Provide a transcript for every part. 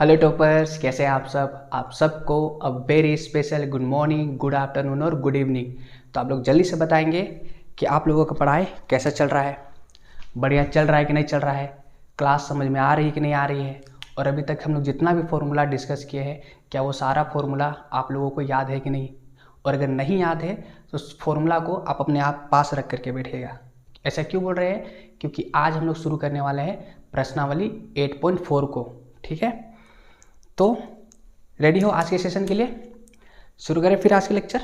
Hello toppers, कैसे हैं आप सब। आप सबको a very special good morning, good afternoon और गुड इवनिंग। तो आप लोग जल्दी से बताएंगे कि आप लोगों का पढ़ाई कैसा चल रहा है। बढ़िया चल रहा है कि नहीं चल रहा है। क्लास समझ में आ रही है कि नहीं आ रही है। और अभी तक हम लोग जितना भी फॉर्मूला डिस्कस किए हैं, क्या वो सारा फॉर्मूला आप लोगों को याद है कि नहीं। और अगर नहीं याद है तो उस फॉर्मूला को आप अपने आप पास रख करके बैठिएगा। ऐसा क्यों बोल रहे हैं? क्योंकि आज हम लोग शुरू करने वाले हैं प्रश्नावली 8.4 को। ठीक है, तो रेडी हो आज के सेशन के लिए। शुरू करें फिर आज के लेक्चर।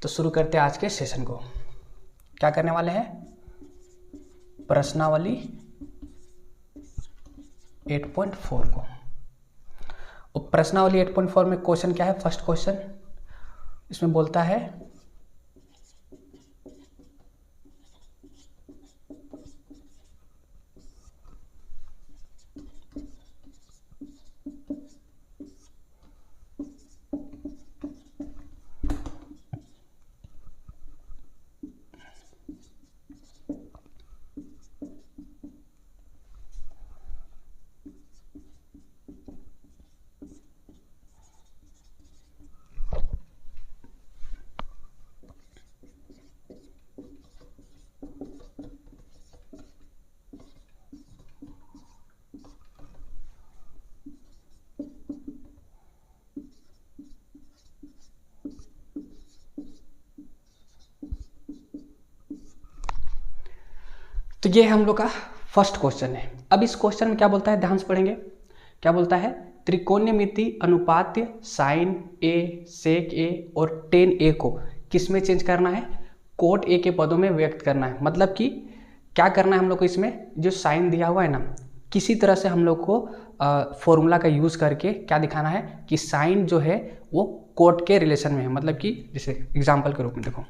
तो शुरू करते हैं आज के सेशन को। क्या करने वाले हैं? प्रश्नावली 8.4 को। और प्रश्नावली 8.4 में क्वेश्चन क्या है? फर्स्ट क्वेश्चन इसमें बोलता है तो ये हम लोग का फर्स्ट क्वेश्चन है। अब इस क्वेश्चन में क्या बोलता है, ध्यान से पढ़ेंगे। क्या बोलता है? त्रिकोणमिति अनुपात साइन ए, सेक ए और टेन ए को किस में चेंज करना है? कोट ए के पदों में व्यक्त करना है। मतलब कि क्या करना है हम लोग को, इसमें जो साइन दिया हुआ है ना, किसी तरह से हम लोग को फॉर्मूला का यूज़ करके क्या दिखाना है कि साइन जो है वो कोट के रिलेशन में है। मतलब कि जैसे एग्जाम्पल के रूप में देखो,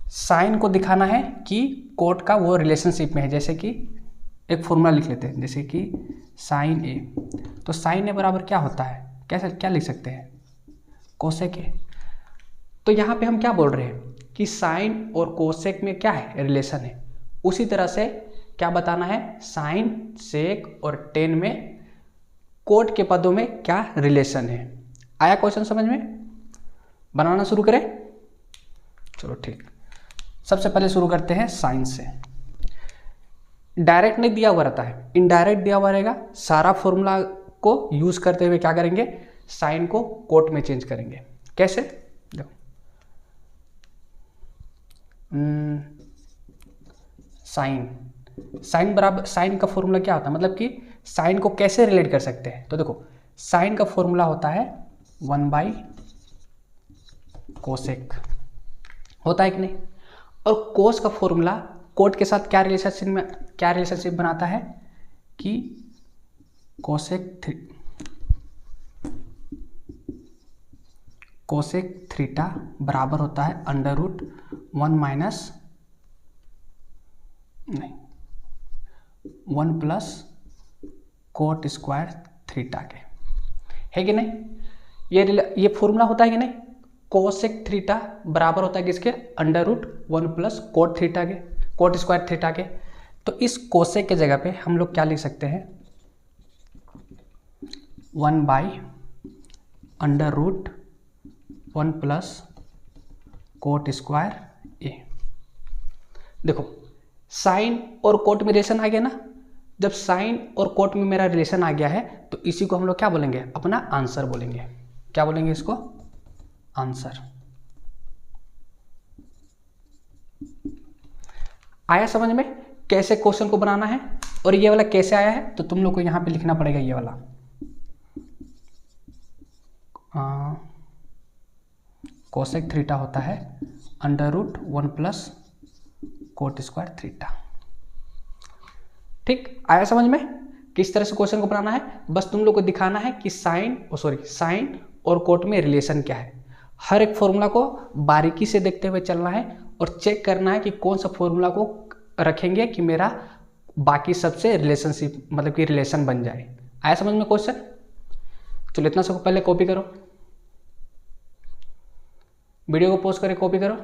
साइन को दिखाना है कि कोट का वो रिलेशनशिप में है। जैसे कि एक फॉर्मूला लिख लेते हैं, जैसे कि साइन ए। तो साइन ए बराबर क्या होता है, कैसे क्या लिख सकते हैं? कोसेक ए। तो यहाँ पे हम क्या बोल रहे हैं कि साइन और कोसेक में क्या है, रिलेशन है। उसी तरह से क्या बताना है, साइन, सेक और टेन में कोट के पदों में क्या रिलेशन है। आया क्वेश्चन समझ में? बनाना शुरू करें। चलो ठीक, सबसे पहले शुरू करते हैं साइन से। डायरेक्ट नहीं दिया हुआ रहता है, इनडायरेक्ट दिया हुआ रहेगा। सारा फॉर्मूला को यूज करते हुए क्या करेंगे, साइन को कोट में चेंज करेंगे। कैसे? देखो, साइन बराबर, साइन का फॉर्मूला क्या होता है, मतलब कि साइन को कैसे रिलेट कर सकते हैं। तो देखो, साइन का फॉर्मूला होता है 1 कोसेक, होता है कि नहीं। और कोस का फॉर्मूला कोट के साथ क्या रिलेशनशिप बनाता है कि कोसेक थीटा बराबर होता है one plus cot square theta के, है कि नहीं। ये फॉर्मूला होता है कि नहीं। कोसेक थीटा बराबर होता है किसके? √1 प्लस कोट थीटा के, कोट स्क्वायर थीटा के। तो इस कोसेक के जगह पे हम लोग क्या लिख सकते हैं, 1/√1 प्लस कोट स्क्वायर ए। देखो, साइन और कोट में रिलेशन आ गया ना। जब साइन और कोट में मेरा रिलेशन आ गया है तो इसी को हम लोग क्या बोलेंगे, अपना आंसर बोलेंगे। क्या बोलेंगे इसको? आंसर। आया समझ में कैसे क्वेश्चन को बनाना है? और ये वाला कैसे आया है तो तुम लोग को यहां पे लिखना पड़ेगा। ये वाला कोसेक थीटा होता है √1 प्लस कोट स्क्वायर थीटा। ठीक, आया समझ में किस तरह से क्वेश्चन को बनाना है? बस तुम लोग को दिखाना है कि साइन और कोट में रिलेशन क्या है। हर एक फॉर्मूला को बारीकी से देखते हुए चलना है और चेक करना है कि कौन सा फॉर्मूला को रखेंगे कि मेरा बाकी सबसे रिलेशनशिप, मतलब कि रिलेशन बन जाए। आया समझ में क्वेश्चन? चलो इतना सबको पहले कॉपी करो, वीडियो को पॉज करके कॉपी करो।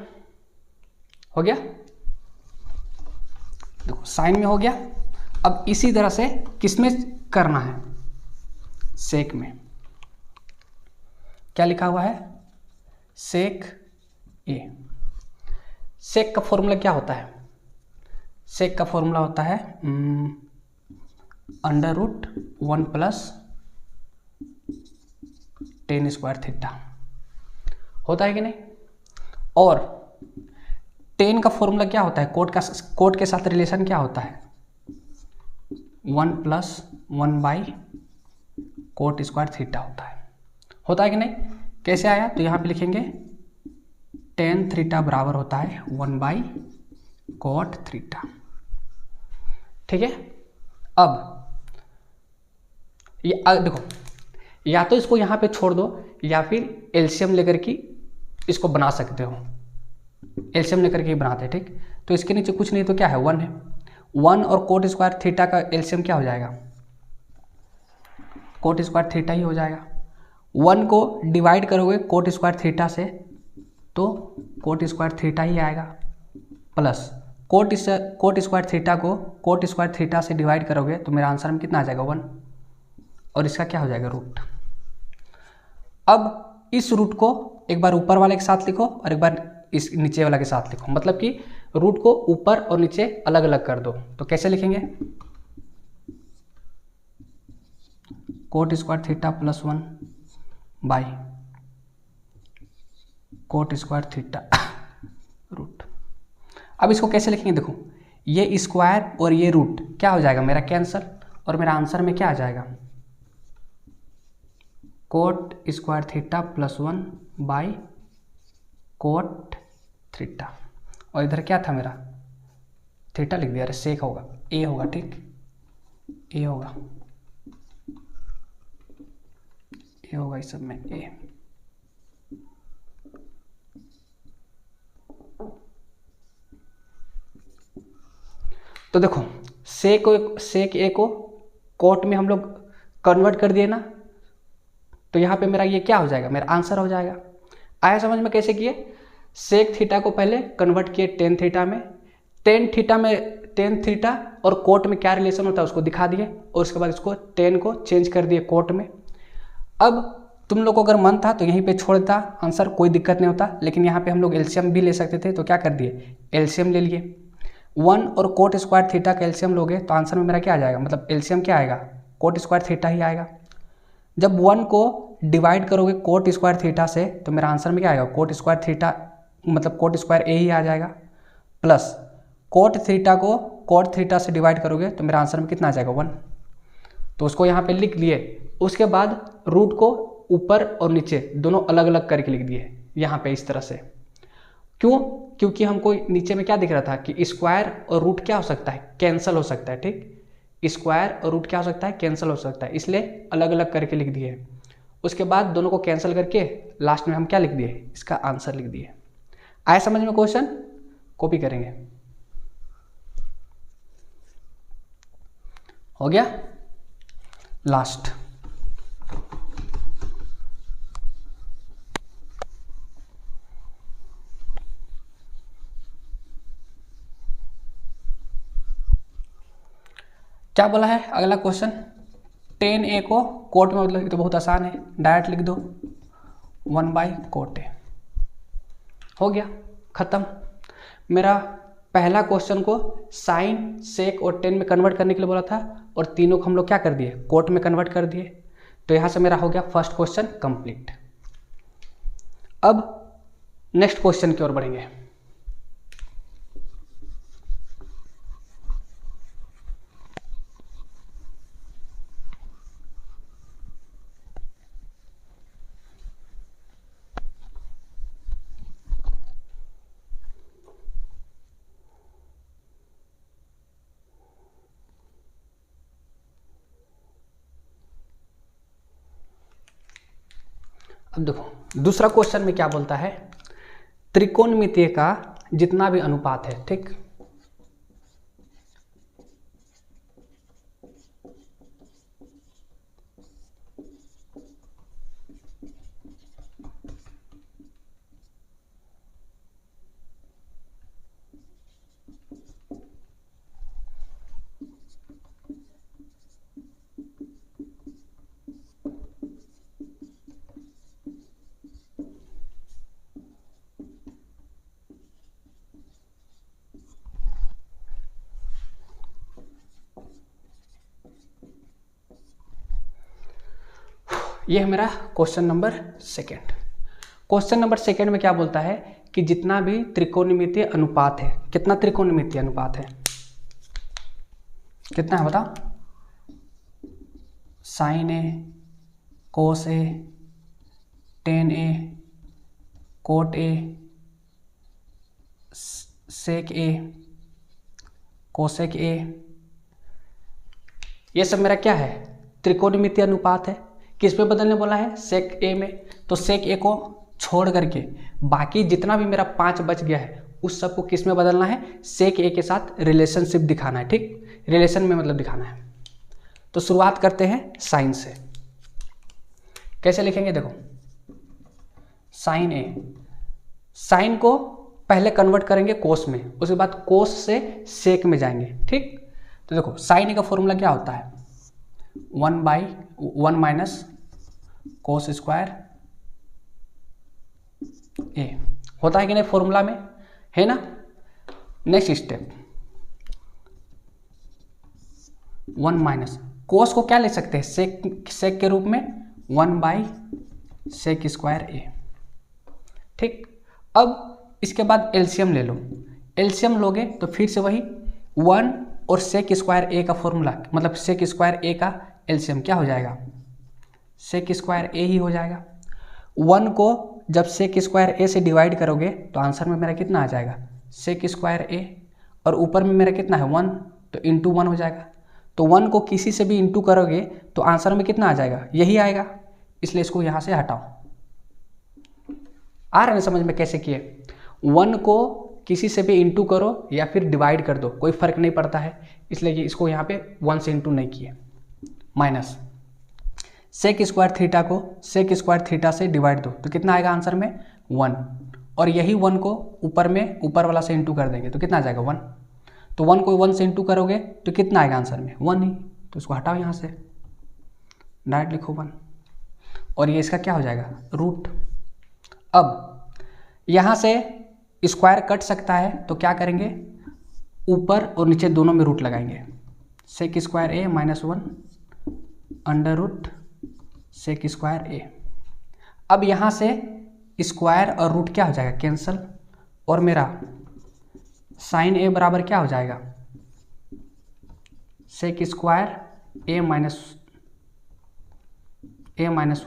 हो गया? देखो, साइन में हो गया। अब इसी तरह से किसमें करना है, सेक में। क्या लिखा हुआ है, सेक ए। सेक का फॉर्मूला क्या होता है, सेक का फॉर्मूला होता है √1 प्लस टेन स्क्वायर थीटा, होता है कि नहीं। और टेन का फॉर्मूला क्या होता है, कोट के साथ रिलेशन क्या होता है, 1 + 1/कोट स्क्वायर थीटा होता है कि नहीं। कैसे आया, तो यहाँ पे लिखेंगे टेन थीटा बराबर होता है 1/कोट थीटा। ठीक है। अब देखो, या तो इसको यहाँ पे छोड़ दो या फिर एलसीएम लेकर के इसको बना सकते हो, एलसीएम लेकर के बनाते हैं। ठीक, तो इसके नीचे कुछ नहीं तो क्या है, 1 है। 1 और कोट स्क्वायर थीटा का एलसीएम क्या हो जाएगा, कोट स्क्वायर थीटा ही हो जाएगा। 1 को डिवाइड करोगे कोट स्क्वायर थीटा से तो कोट स्क्वायर थीटा ही आएगा, प्लस कोट स्क्वायर थीटा को कोट स्क्वायर थीटा से डिवाइड करोगे तो मेरा आंसर में कितना आ जाएगा, 1, और इसका क्या हो जाएगा, रूट। अब इस रूट को एक बार ऊपर वाले के साथ लिखो और एक बार इस नीचे वाला के साथ लिखो, मतलब कि रूट को ऊपर और नीचे अलग अलग कर दो। तो कैसे लिखेंगे, cot square theta plus 1 by cot square theta root. अब इसको कैसे लिखेंगे, देखो ये स्क्वायर और ये रूट क्या हो जाएगा मेरा, कैंसल, और मेरा आंसर में क्या आ जाएगा, coat square theta plus 1 by cot theta. और इधर क्या था मेरा, थीटा लिख दिया, अरे सेक होगा, ए होगा। ठीक, ए होगा, ए होगा इस सब में ए। तो देखो सेक ए को कोट में हम लोग कन्वर्ट कर दिए ना, तो यहाँ पे मेरा ये क्या हो जाएगा, मेरा आंसर हो जाएगा। आया समझ में कैसे किए, सेक थीटा को पहले कन्वर्ट किए टेन थीटा में, टेन थीटा और कोट में क्या रिलेशन होता है उसको दिखा दिए, और उसके बाद इसको टेन को चेंज कर दिए कोट में। अब तुम लोग को अगर मन था तो यहीं पे छोड़ देता आंसर, कोई दिक्कत नहीं होता, लेकिन यहाँ पे हम लोग एलसीएम भी ले सकते थे, तो क्या कर दिए, एलसीएम ले लिए। 1 और कोट स्क्वायर थीटा का एलसीएम लोगे तो आंसर में मेरा क्या आ जाएगा, मतलब एलसीएम क्या आएगा, कोट स्क्वायर थीटा ही आएगा। जब 1 को डिवाइड करोगे कोट स्क्वायर थीटा से तो मेरा आंसर में क्या आएगा, कोट स्क्वायर थीटा मतलब कोट स्क्वायर ए ही आ जाएगा, प्लस कोट थीटा को कोट थीटा से डिवाइड करोगे तो मेरा आंसर में कितना आ जाएगा, 1। तो उसको यहाँ पे लिख लिए। उसके बाद रूट को ऊपर और नीचे दोनों अलग अलग करके लिख दिए यहाँ पे इस तरह से। क्यों, क्योंकि हमको नीचे में क्या दिख रहा था कि स्क्वायर और रूट क्या हो सकता है, कैंसिल हो सकता है। ठीक, स्क्वायर और रूट क्या हो सकता है, कैंसिल हो सकता है, इसलिए अलग अलग करके लिख दिए। उसके बाद दोनों को कैंसिल करके लास्ट में हम क्या लिख दिए, इसका आंसर लिख दिए। आया समझ में, क्वेश्चन कॉपी करेंगे, हो गया। लास्ट क्या बोला है, अगला क्वेश्चन, टेन ए को कोट में मतलब, तो बहुत आसान है, डायरेक्ट लिख दो 1/कोट ए, हो गया, खत्म। मेरा पहला क्वेश्चन को साइन, सेक और टेन में कन्वर्ट करने के लिए बोला था, और तीनों को हम लोग क्या कर दिए, कोट में कन्वर्ट कर दिए। तो यहाँ से मेरा हो गया फर्स्ट क्वेश्चन कंप्लीट। अब नेक्स्ट क्वेश्चन की ओर बढ़ेंगे। अब देखो दूसरा क्वेश्चन में क्या बोलता है, त्रिकोणमितीय का जितना भी अनुपात है, ठीक, ये है मेरा question number second. Question number second में क्या बोलता है कि जितना भी त्रिकोणमितीय अनुपात है, कितना त्रिकोणमितीय अनुपात है, कितना है बताओ? Sine A, cos A, tan A, cot A, sec A, cosec A, ये सब मेरा क्या है? त्रिकोणमितीय अनुपात है। किस पे बदलने बोला है? सेक ए में। तो सेक ए को छोड़ करके बाकी जितना भी मेरा 5 बच गया है उस सब को किस में बदलना है? सेक ए के साथ रिलेशनशिप दिखाना है। ठीक, रिलेशन में मतलब दिखाना है। तो शुरुआत करते हैं साइन से। कैसे लिखेंगे? देखो, साइन ए, साइन को पहले कन्वर्ट करेंगे कोस में, उसके बाद कोस से सेक में जाएंगे। ठीक, तो देखो साइन ए का फॉर्मूला क्या होता है? 1/1 माइनस कोस स्क्वायर ए होता है कि नहीं? फॉर्मूला में है ना। नेक्स्ट स्टेप, 1 माइनस कोस को क्या ले सकते हैं? सेक के रूप में 1/सेक स्क्वायर ए। ठीक, अब इसके बाद एलसीएम ले लो। एलसीएम लोगे तो फिर से वही 1 और सेक स्क्वायर ए का फॉर्मूला, मतलब सेक स्क्वायर ए का एलसीएम क्या हो जाएगा? सेक स्क्वायर ए ही हो जाएगा। 1 को जब सेक स्क्वायर ए से डिवाइड करोगे तो आंसर में मेरा कितना आ जाएगा? सेक स्क्वायर ए, और ऊपर में मेरा कितना है? 1, तो इंटू 1 हो जाएगा। तो 1 को किसी से भी इंटू करोगे तो आंसर में कितना आ जाएगा? यही आएगा, इसलिए इसको यहाँ से हटाओ। आ रहा है ना समझ में कैसे किए? 1 को किसी से भी इंटू करो या फिर डिवाइड कर दो, कोई फर्क नहीं पड़ता है, इसलिए इसको यहाँ पे 1 से इंटू नहीं किए। माइनस सेक स्क्वायर थीटा को सेक स्क्वायर थीटा से डिवाइड दो तो कितना आएगा आंसर में? 1, और यही 1 को ऊपर में ऊपर वाला से इंटू कर देंगे तो कितना आ जाएगा? 1। तो 1 को 1 से इंटू करोगे तो कितना आएगा आंसर में? 1 ही। तो इसको हटाओ यहाँ से, डायरेक्ट लिखो 1, और ये इसका क्या हो जाएगा? रूट। अब यहाँ से स्क्वायर कट सकता है तो क्या करेंगे? ऊपर और नीचे दोनों में रूट लगाएंगे। Sec square a minus 1 under root sec square a. अब यहाँ से स्क्वायर और रूट क्या हो जाएगा? कैंसल, और मेरा साइन ए बराबर क्या हो जाएगा? Sec square a minus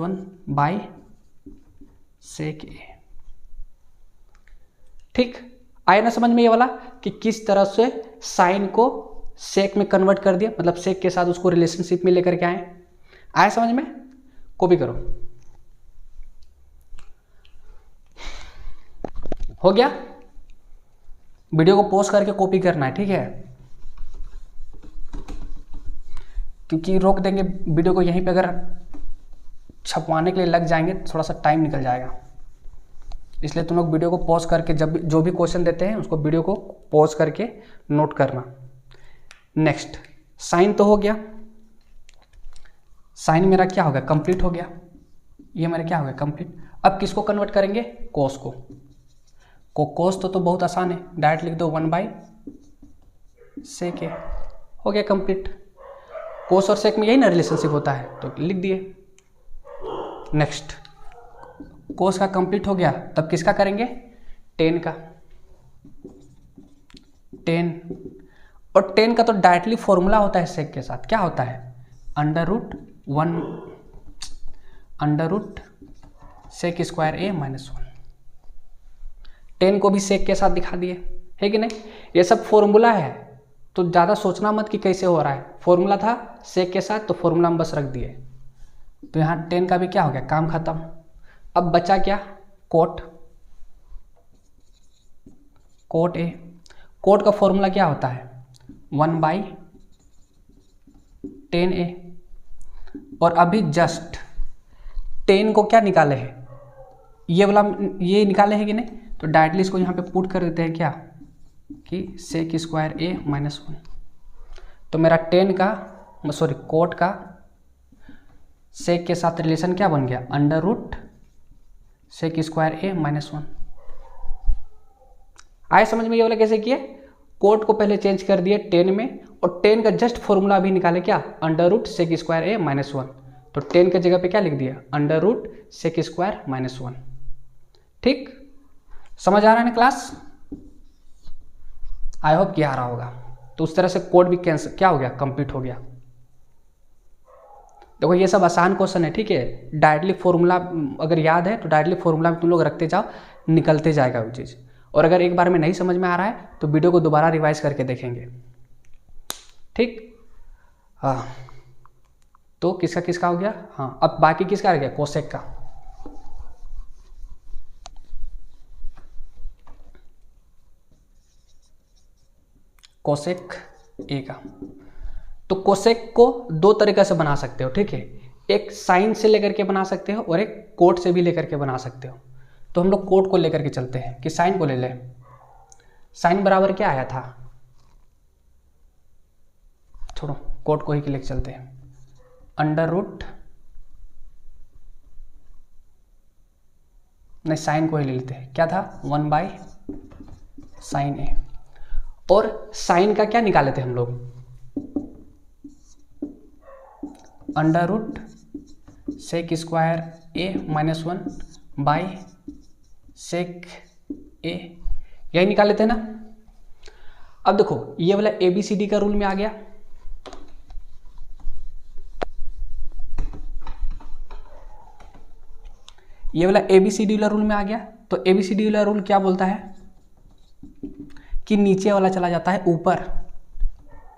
1 by sec a. ठीक, आया ना समझ में ये वाला कि किस तरह से साइन को सेक में कन्वर्ट कर दिया, मतलब सेक के साथ उसको रिलेशनशिप में लेकर के आए। आया समझ में? कॉपी करो। हो गया? वीडियो को पॉज करके कॉपी करना है, ठीक है? क्योंकि रोक देंगे वीडियो को यहीं पे, अगर छपवाने के लिए लग जाएंगे थोड़ा सा टाइम निकल जाएगा, इसलिए तुम लोग वीडियो को पॉज करके जब जो भी क्वेश्चन देते हैं उसको वीडियो को पॉज करके नोट करना। नेक्स्ट, साइन तो हो गया, साइन मेरा क्या हो गया? कंप्लीट हो गया। ये मेरा क्या हो गया? कंप्लीट। अब किसको कन्वर्ट करेंगे? कोस को। कोस तो बहुत आसान है, डायरेक्ट लिख दो 1/सेक ए, हो गया कंप्लीट। कोस और सेक में यही ना रिलेशनशिप होता है, तो लिख दिए। नेक्स्ट, कोस का कंप्लीट हो गया, तब किसका करेंगे? टेन का। टेन, और टेन का तो डायरेक्टली फॉर्मूला होता है सेक के साथ, क्या होता है? Under root sec square a minus 1। Ten को भी सेक के साथ दिखा दिए, है कि नहीं? ये सब फॉर्मूला है, तो ज़्यादा सोचना मत कि कैसे हो रहा है। फॉर्मूला था सेक के साथ तो फॉर्मूला में बस रख दिए। तो यहाँ टेन का भी क्या हो गया? काम खत्म। अब बचा क्या? Cot A. कोट का फॉर्मूला क्या होता है? 1/10a। और अभी जस्ट 10 को क्या निकाले हैं? ये वाला, ये निकाले हैं कि नहीं? तो डायरेक्टली इसको यहाँ पे पुट कर देते हैं क्या कि सेक स्क्वायर ए माइनस 1। तो मेरा 10 का कोट का सेक के साथ रिलेशन क्या बन गया? Under root sec square a minus 1। आए समझ में? ये वाला कैसे किए? कोट को पहले चेंज कर दिए 10 में, और 10 का जस्ट फॉर्मूला भी निकाले क्या? Under root sec square a minus 1। तो तो 10 की जगह पे क्या लिख दिया, under root sec square minus 1। ठीक, समझ आ रहा है ना क्लास? आई होप कि आ रहा होगा। तो उस तरह से कोड भी कैंसिल क्या हो गया, कंप्लीट हो गया। देखो ये सब आसान क्वेश्चन है, ठीक है। डायरेक्टली फॉर्मूला अगर याद है तो डायरेक्टली फॉर्मूला में तुम लोग रखते जाओ, निकलते जाएगा वो चीज़। और अगर एक बार में नहीं समझ में आ रहा है तो वीडियो को दोबारा रिवाइज करके देखेंगे, ठीक। हाँ, तो किसका किसका हो गया? हाँ, अब बाकी किसका रह गया, कोसेक का। कोसेक ए का। तो कोसेक को दो तरीके से बना सकते हो, ठीक है। एक साइन से लेकर के बना सकते हो और एक कोट से भी लेकर के बना सकते हो। तो हम लोग कोट को लेकर के चलते हैं कि साइन को ले लें। साइन बराबर क्या आया था, छोड़ो, कोट को ही लेकर चलते हैं। अंडर रूट, नहीं साइन को ही ले लेते हैं, क्या था 1 बाई साइन ए। और साइन का क्या निकाले थे हम लोग, under root sec square a minus 1 by sec a, यही निकाले थे ना। अब देखो ये वाला ABCD का रूल में आ गया। ये वाला ABCD वाला रूल में आ गया। तो ABCD वाला रूल क्या बोलता है कि नीचे वाला चला जाता है ऊपर।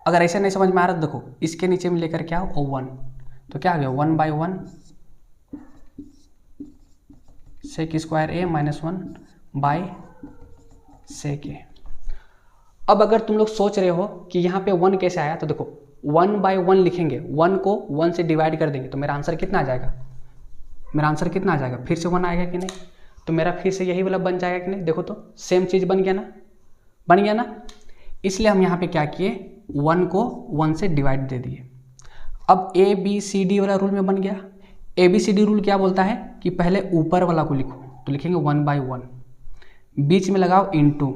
अगर ऐसे नहीं समझ में आ रहा तो देखो इसके नीचे में लेकर के आओ और 1, तो क्या आ गया 1 by 1 sec square a minus 1 by sec a. अब अगर तुम लोग सोच रहे हो कि यहाँ पे 1 कैसे आया, तो देखो 1 बाई 1 लिखेंगे, 1 को 1 से डिवाइड कर देंगे तो मेरा आंसर कितना आ जाएगा, मेरा आंसर कितना आ जाएगा, फिर से 1 आएगा कि नहीं। तो मेरा फिर से यही वाला बन जाएगा कि नहीं। देखो तो सेम चीज़ बन गया ना, बन गया ना। इसलिए हम यहाँ पे क्या किए, 1 को 1 से डिवाइड दे दिए। अब ABCD वाला रूल में बन गया। ABCD रूल क्या बोलता है कि पहले ऊपर वाला को लिखो, तो लिखेंगे 1 बाई 1, बीच में लगाओ इनटू।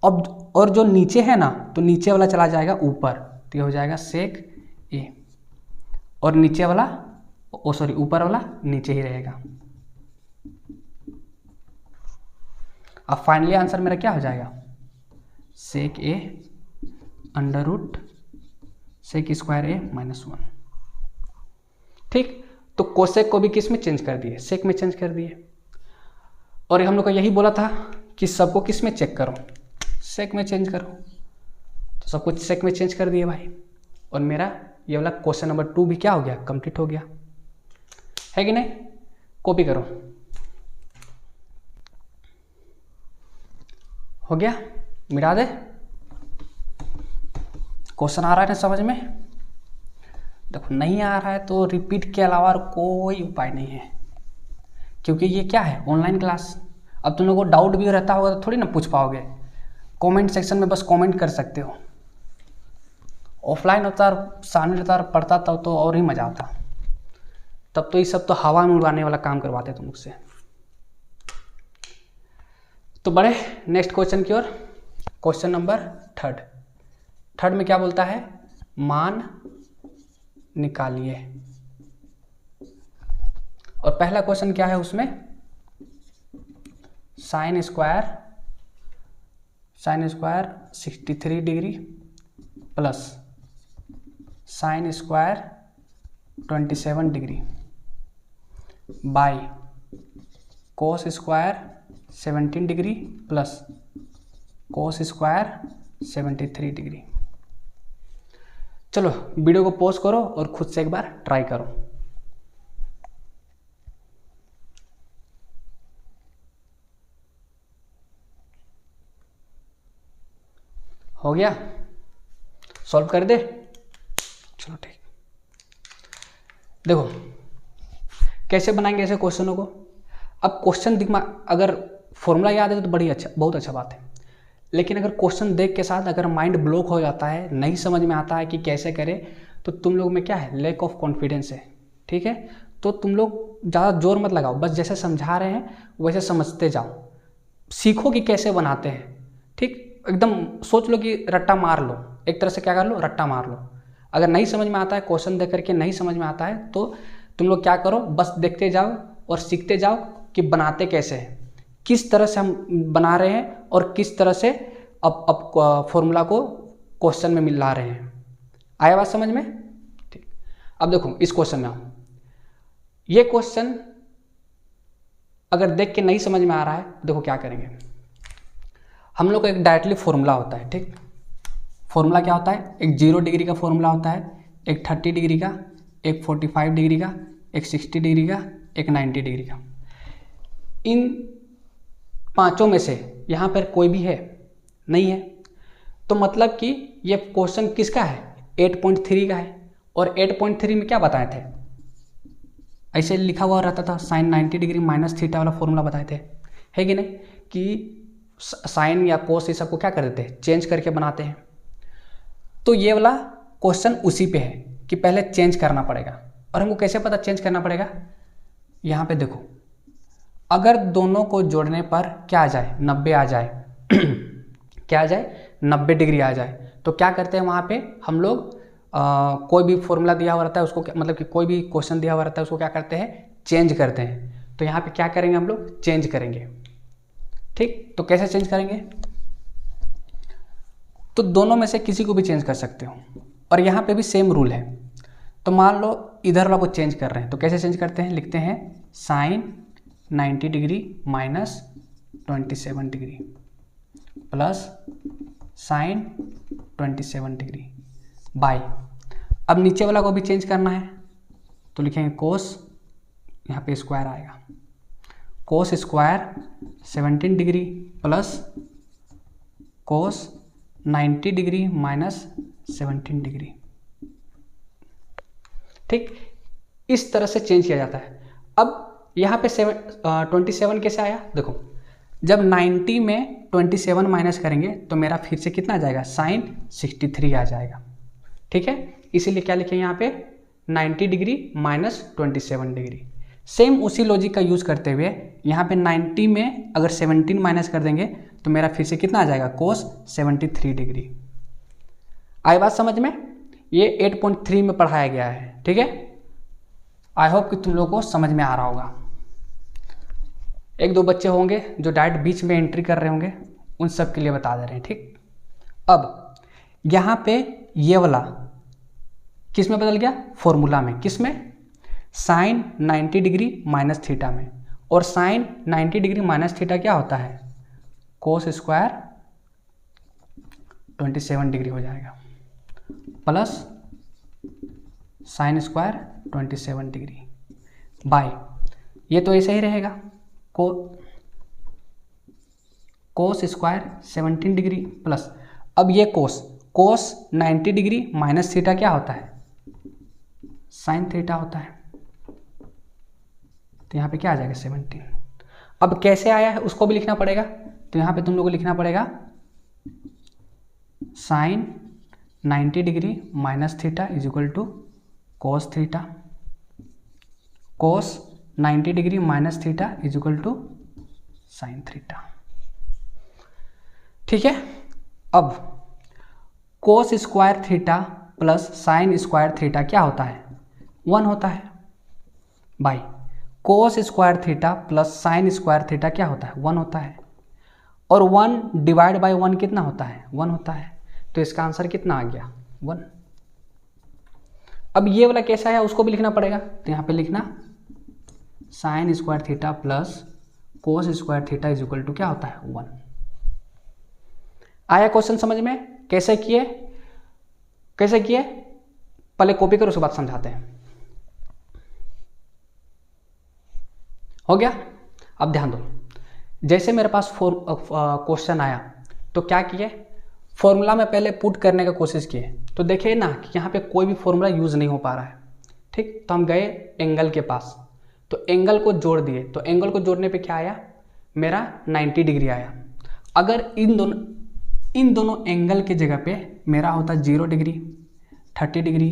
अब और जो नीचे है ना, तो नीचे वाला चला जाएगा ऊपर, तो ये हो जाएगा सेक ए, और नीचे वाला सॉरी ऊपर वाला नीचे ही रहेगा। अब फाइनली आंसर मेरा क्या हो जाएगा, सेक A under root sec square a minus 1। ठीक, तो कोसेक को भी किस में चेंज कर दिए, सेक में चेंज कर दिए। और हम लोग को यही बोला था कि सबको किस में चेक करो, सेक में चेंज करो। तो सब कुछ सेक में चेंज कर दिए भाई। और मेरा ये वाला क्वेश्चन नंबर 2 भी क्या हो गया, कंप्लीट हो गया, है कि नहीं। कॉपी करो, हो गया, मिटा दे। क्वेश्चन आ रहा है ना समझ में। देखो नहीं आ रहा है तो रिपीट के अलावा और कोई उपाय नहीं है, क्योंकि ये क्या है, ऑनलाइन क्लास। अब तुम लोगों को डाउट भी रहता होगा तो थोड़ी ना पूछ पाओगे, कमेंट सेक्शन में बस कमेंट कर सकते हो। ऑफलाइन होता और सामने रहता और पढ़ता तब तो और ही मज़ा आता। तब तो ये सब तो हवा में उड़ाने वाला काम करवाते तुम लोग से। तो बढ़े नेक्स्ट क्वेश्चन की ओर। क्वेश्चन नंबर 3 में क्या बोलता है, मान निकालिए। और पहला क्वेश्चन क्या है उसमें, sine square 63 degree plus sine square 27 degree by cos square 17 degree plus cos square 73 degree. चलो वीडियो को पॉज करो और खुद से एक बार ट्राई करो। हो गया, सॉल्व कर दे। चलो ठीक, देखो कैसे बनाएंगे ऐसे क्वेश्चनों को। अब क्वेश्चन दिमाग अगर फॉर्मूला याद है तो बड़ी अच्छा, बहुत अच्छा बात है। लेकिन अगर क्वेश्चन देख के साथ अगर माइंड ब्लॉक हो जाता है, नहीं समझ में आता है कि कैसे करें, तो तुम लोग में क्या है, लैक ऑफ कॉन्फिडेंस है। ठीक है, तो तुम लोग ज़्यादा जोर मत लगाओ, बस जैसे समझा रहे हैं वैसे समझते जाओ, सीखो कि कैसे बनाते हैं। ठीक, एकदम सोच लो कि रट्टा मार लो, एक तरह से क्या कर लो, रट्टा मार लो। अगर नहीं समझ में आता है, क्वेश्चन देख करके नहीं समझ में आता है, तो तुम लोग क्या करो, बस देखते जाओ और सीखते जाओ कि बनाते कैसे हैं, किस तरह से हम बना रहे हैं और किस तरह से अब फॉर्मूला को क्वेश्चन में मिला रहे हैं। आया बात समझ में? ठीक, अब देखो इस क्वेश्चन में आओ। ये क्वेश्चन अगर देख के नहीं समझ में आ रहा है, देखो क्या करेंगे हम लोग को। एक डायरेक्टली फॉर्मूला होता है, ठीक। फॉर्मूला क्या होता है? एक 0 डिग्री का फॉर्मूला होता है, एक 30 डिग्री का, एक 45 डिग्री का, एक 60 डिग्री का, एक 90 डिग्री का। इन पांचों में से यहाँ पर कोई भी है नहीं है, तो मतलब कि ये क्वेश्चन किसका है? 8.3 का है। और 8.3 में क्या बताए थे? ऐसे लिखा हुआ रहता था, साइन 90 डिग्री माइनस थीटा वाला फॉर्मूला बताए थे, है कि नहीं? कि साइन या कोस ये सबको क्या कर देते हैं? चेंज करके बनाते हैं। तो ये वाला क्वेश्चन उसी पे है कि पहले चेंज करना पड़ेगा। और हमको कैसे पता चेंज करना पड़ेगा? यहाँ पे देखो, अगर दोनों को जोड़ने पर क्या आ जाए? 90 आ जाए क्या आ जाए? 90 डिग्री आ जाए। तो क्या करते हैं वहाँ पे हम लोग, कोई भी फॉर्मूला दिया हुआ रहता है उसको, मतलब कि कोई भी क्वेश्चन दिया हुआ रहता है उसको क्या करते हैं? चेंज करते हैं। तो यहाँ पे क्या करेंगे हम लोग? चेंज करेंगे, ठीक। तो कैसे चेंज करेंगे? तो दोनों में से किसी को भी चेंज कर सकते हो। और यहाँ पे भी सेम रूल है। तो मान लो इधर वाला को चेंज कर रहे हैं, तो कैसे चेंज करते हैं? लिखते हैं sine 90 degree minus 27 degree plus sine 27 degree by. अब नीचे वाला को भी चेंज करना है, तो लिखेंगे कोस, यहाँ पे स्क्वायर आएगा, कोस स्क्वायर 17 डिग्री प्लस कोस 90 डिग्री माइनस 17 डिग्री, ठीक। इस तरह से चेंज किया जाता है। अब यहाँ पे 27 कैसे आया? देखो, जब 90 में 27 माइनस करेंगे तो मेरा फिर से कितना आ जाएगा? साइन 63 आ जाएगा, ठीक है। इसीलिए क्या लिखेंगे यहाँ पे? 90 डिग्री माइनस 27 डिग्री। सेम उसी लॉजिक का यूज़ करते हुए यहाँ पे 90 में अगर 17 माइनस कर देंगे तो मेरा फिर से कितना आ जाएगा? कोस 73 डिग्री। आई बात समझ में? ये 8.3 में पढ़ाया गया है, ठीक है। आई होप कि तुम लोगों को समझ में आ रहा होगा। एक दो बच्चे होंगे जो डायरेक्ट बीच में एंट्री कर रहे होंगे, उन सब के लिए बता दे रहे हैं, ठीक। अब यहाँ पे ये वाला किस में बदल गया? फॉर्मूला में। किस में? साइन 90 डिग्री माइनस थीटा में। और साइन 90 डिग्री माइनस थीटा क्या होता है? कोस स्क्वायर 27 डिग्री हो जाएगा plus sine square 27 degree bye, ये तो ऐसा ही रहेगा, कोस स्क्वायर 17 डिग्री प्लस, अब ये कोस 90 डिग्री माइनस थीटा क्या होता है? साइन थीटा होता है। तो यहाँ पे क्या आ जाएगा? 17। अब कैसे आया है उसको भी लिखना पड़ेगा। तो यहाँ पे तुम लोग को लिखना पड़ेगा sine 90 degree minus theta is equal to cos theta, cos 90 degree minus theta is equal to sine theta, ठीक है। अब cos square theta plus sine square theta क्या होता है? 1 होता है by cos square theta plus sine square theta क्या होता है? 1 होता है। और 1 डिवाइड बाय 1 कितना होता है? 1 होता है। तो इसका आंसर कितना आ गया? 1। अब ये वाला कैसा है उसको भी लिखना पड़ेगा। तो यहाँ पे लिखना sine square theta plus cos square theta is equal to क्या होता है? 1। आया क्वेश्चन समझ में? कैसे किए? पहले कॉपी करो, उसके बाद समझाते हैं। हो गया? अब ध्यान दो, जैसे मेरे पास क्वेश्चन आया तो क्या किए? फॉर्मूला में पहले पुट करने का कोशिश किए, तो देखिए ना कि यहाँ पे कोई भी फॉर्मूला यूज़ नहीं हो पा रहा है, ठीक। तो हम गए एंगल के पास, तो एंगल को जोड़ दिए। तो एंगल को जोड़ने पे क्या आया? मेरा 90 डिग्री आया। अगर इन दोनों एंगल के जगह पे मेरा होता 0 डिग्री, 30 डिग्री,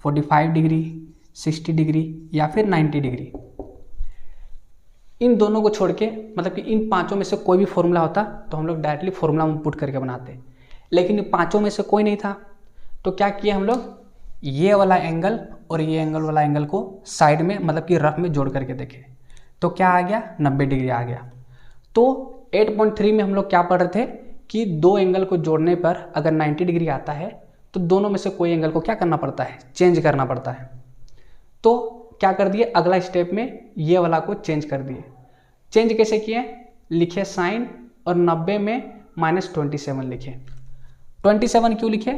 45 डिग्री, 60 डिग्री या फिर 90 डिग्री, इन दोनों को छोड़ के, मतलब कि इन पांचों में से कोई भी फॉर्मूला होता तो हम लोग डायरेक्टली फॉर्मूला में पुट करके बनाते, लेकिन इन पांचों में से कोई नहीं था। तो क्या किए हम लोग? ये वाला एंगल और ये एंगल वाला एंगल को साइड में मतलब कि रफ में जोड़ करके देखें तो क्या आ गया, 90 डिग्री आ गया। तो 8.3 में हम लोग क्या पढ़ रहे थे कि दो एंगल को जोड़ने पर अगर 90 डिग्री आता है तो दोनों में से कोई एंगल को क्या करना पड़ता है, चेंज करना पड़ता है। तो क्या कर दिए, अगला स्टेप में ये वाला को चेंज कर दिए। चेंज कैसे किए, लिखे साइन और 90 में -27 लिखे। 27 क्यों लिखे,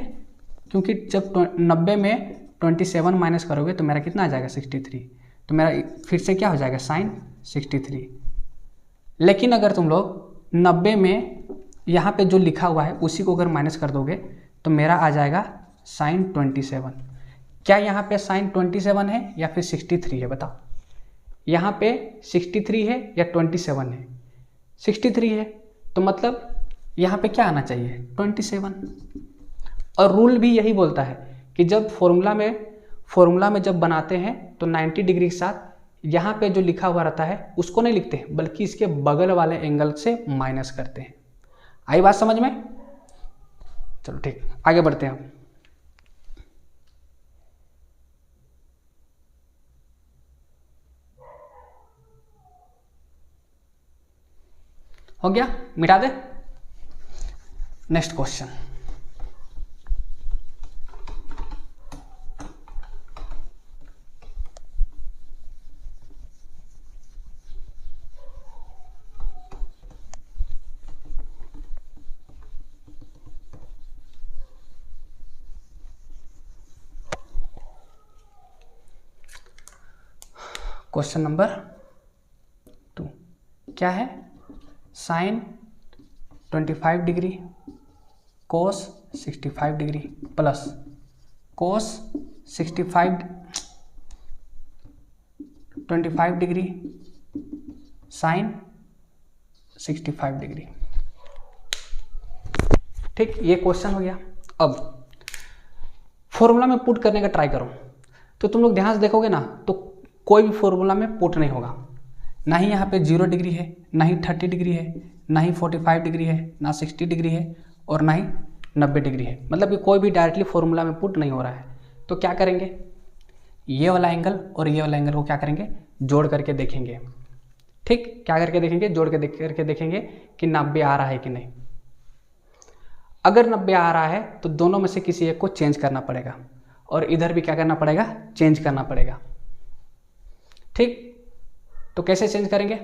क्योंकि जब 90 में 27 माइनस करोगे तो मेरा कितना आ जाएगा 63, तो मेरा फिर से क्या हो जाएगा साइन 63। लेकिन अगर तुम लोग 90 में यहाँ पे जो लिखा हुआ है उसी को अगर माइनस कर दोगे तो मेरा आ जाएगा साइन 27। क्या यहाँ पे साइन 27 है या फिर 63 है बताओ, यहाँ पे 63 है या 27 है, 63 है, तो मतलब यहाँ पे क्या आना चाहिए 27। और रूल भी यही बोलता है कि जब फॉर्मूला में जब बनाते हैं तो 90 डिग्री के साथ यहाँ पे जो लिखा हुआ रहता है उसको नहीं लिखते हैं, बल्कि इसके बगल वाले एंगल से माइनस करते हैं। आई बात समझ में? चलो ठीक, आगे बढ़ते हैं हम। हो गया, मिटा दे। नेक्स्ट क्वेश्चन, क्वेश्चन नंबर 2 क्या है, sine 25 degree cos 65 degree plus cos 25 degree sine 65 degree. ठीक, ये क्वेश्चन हो गया। अब फॉर्मूला में पुट करने का ट्राई करो, तो तुम लोग ध्यान से देखोगे ना तो कोई भी फॉर्मूला में पुट नहीं होगा, ना ही यहाँ पे 0 डिग्री है, ना ही 30 डिग्री है, ना ही 45 डिग्री है, ना 60 डिग्री है और ना ही 90 डिग्री है। मतलब कि कोई भी डायरेक्टली फॉर्मूला में पुट नहीं हो रहा है। तो क्या करेंगे, ये वाला एंगल और ये वाला एंगल को क्या करेंगे, जोड़ करके देखेंगे। ठीक, क्या करके देखेंगे, जोड़ के करके देखेंगे कि 90 आ रहा है कि नहीं। अगर 90 आ रहा है तो दोनों में से किसी एक को चेंज करना पड़ेगा और इधर भी क्या करना पड़ेगा, चेंज करना पड़ेगा। ठीक, तो कैसे चेंज करेंगे,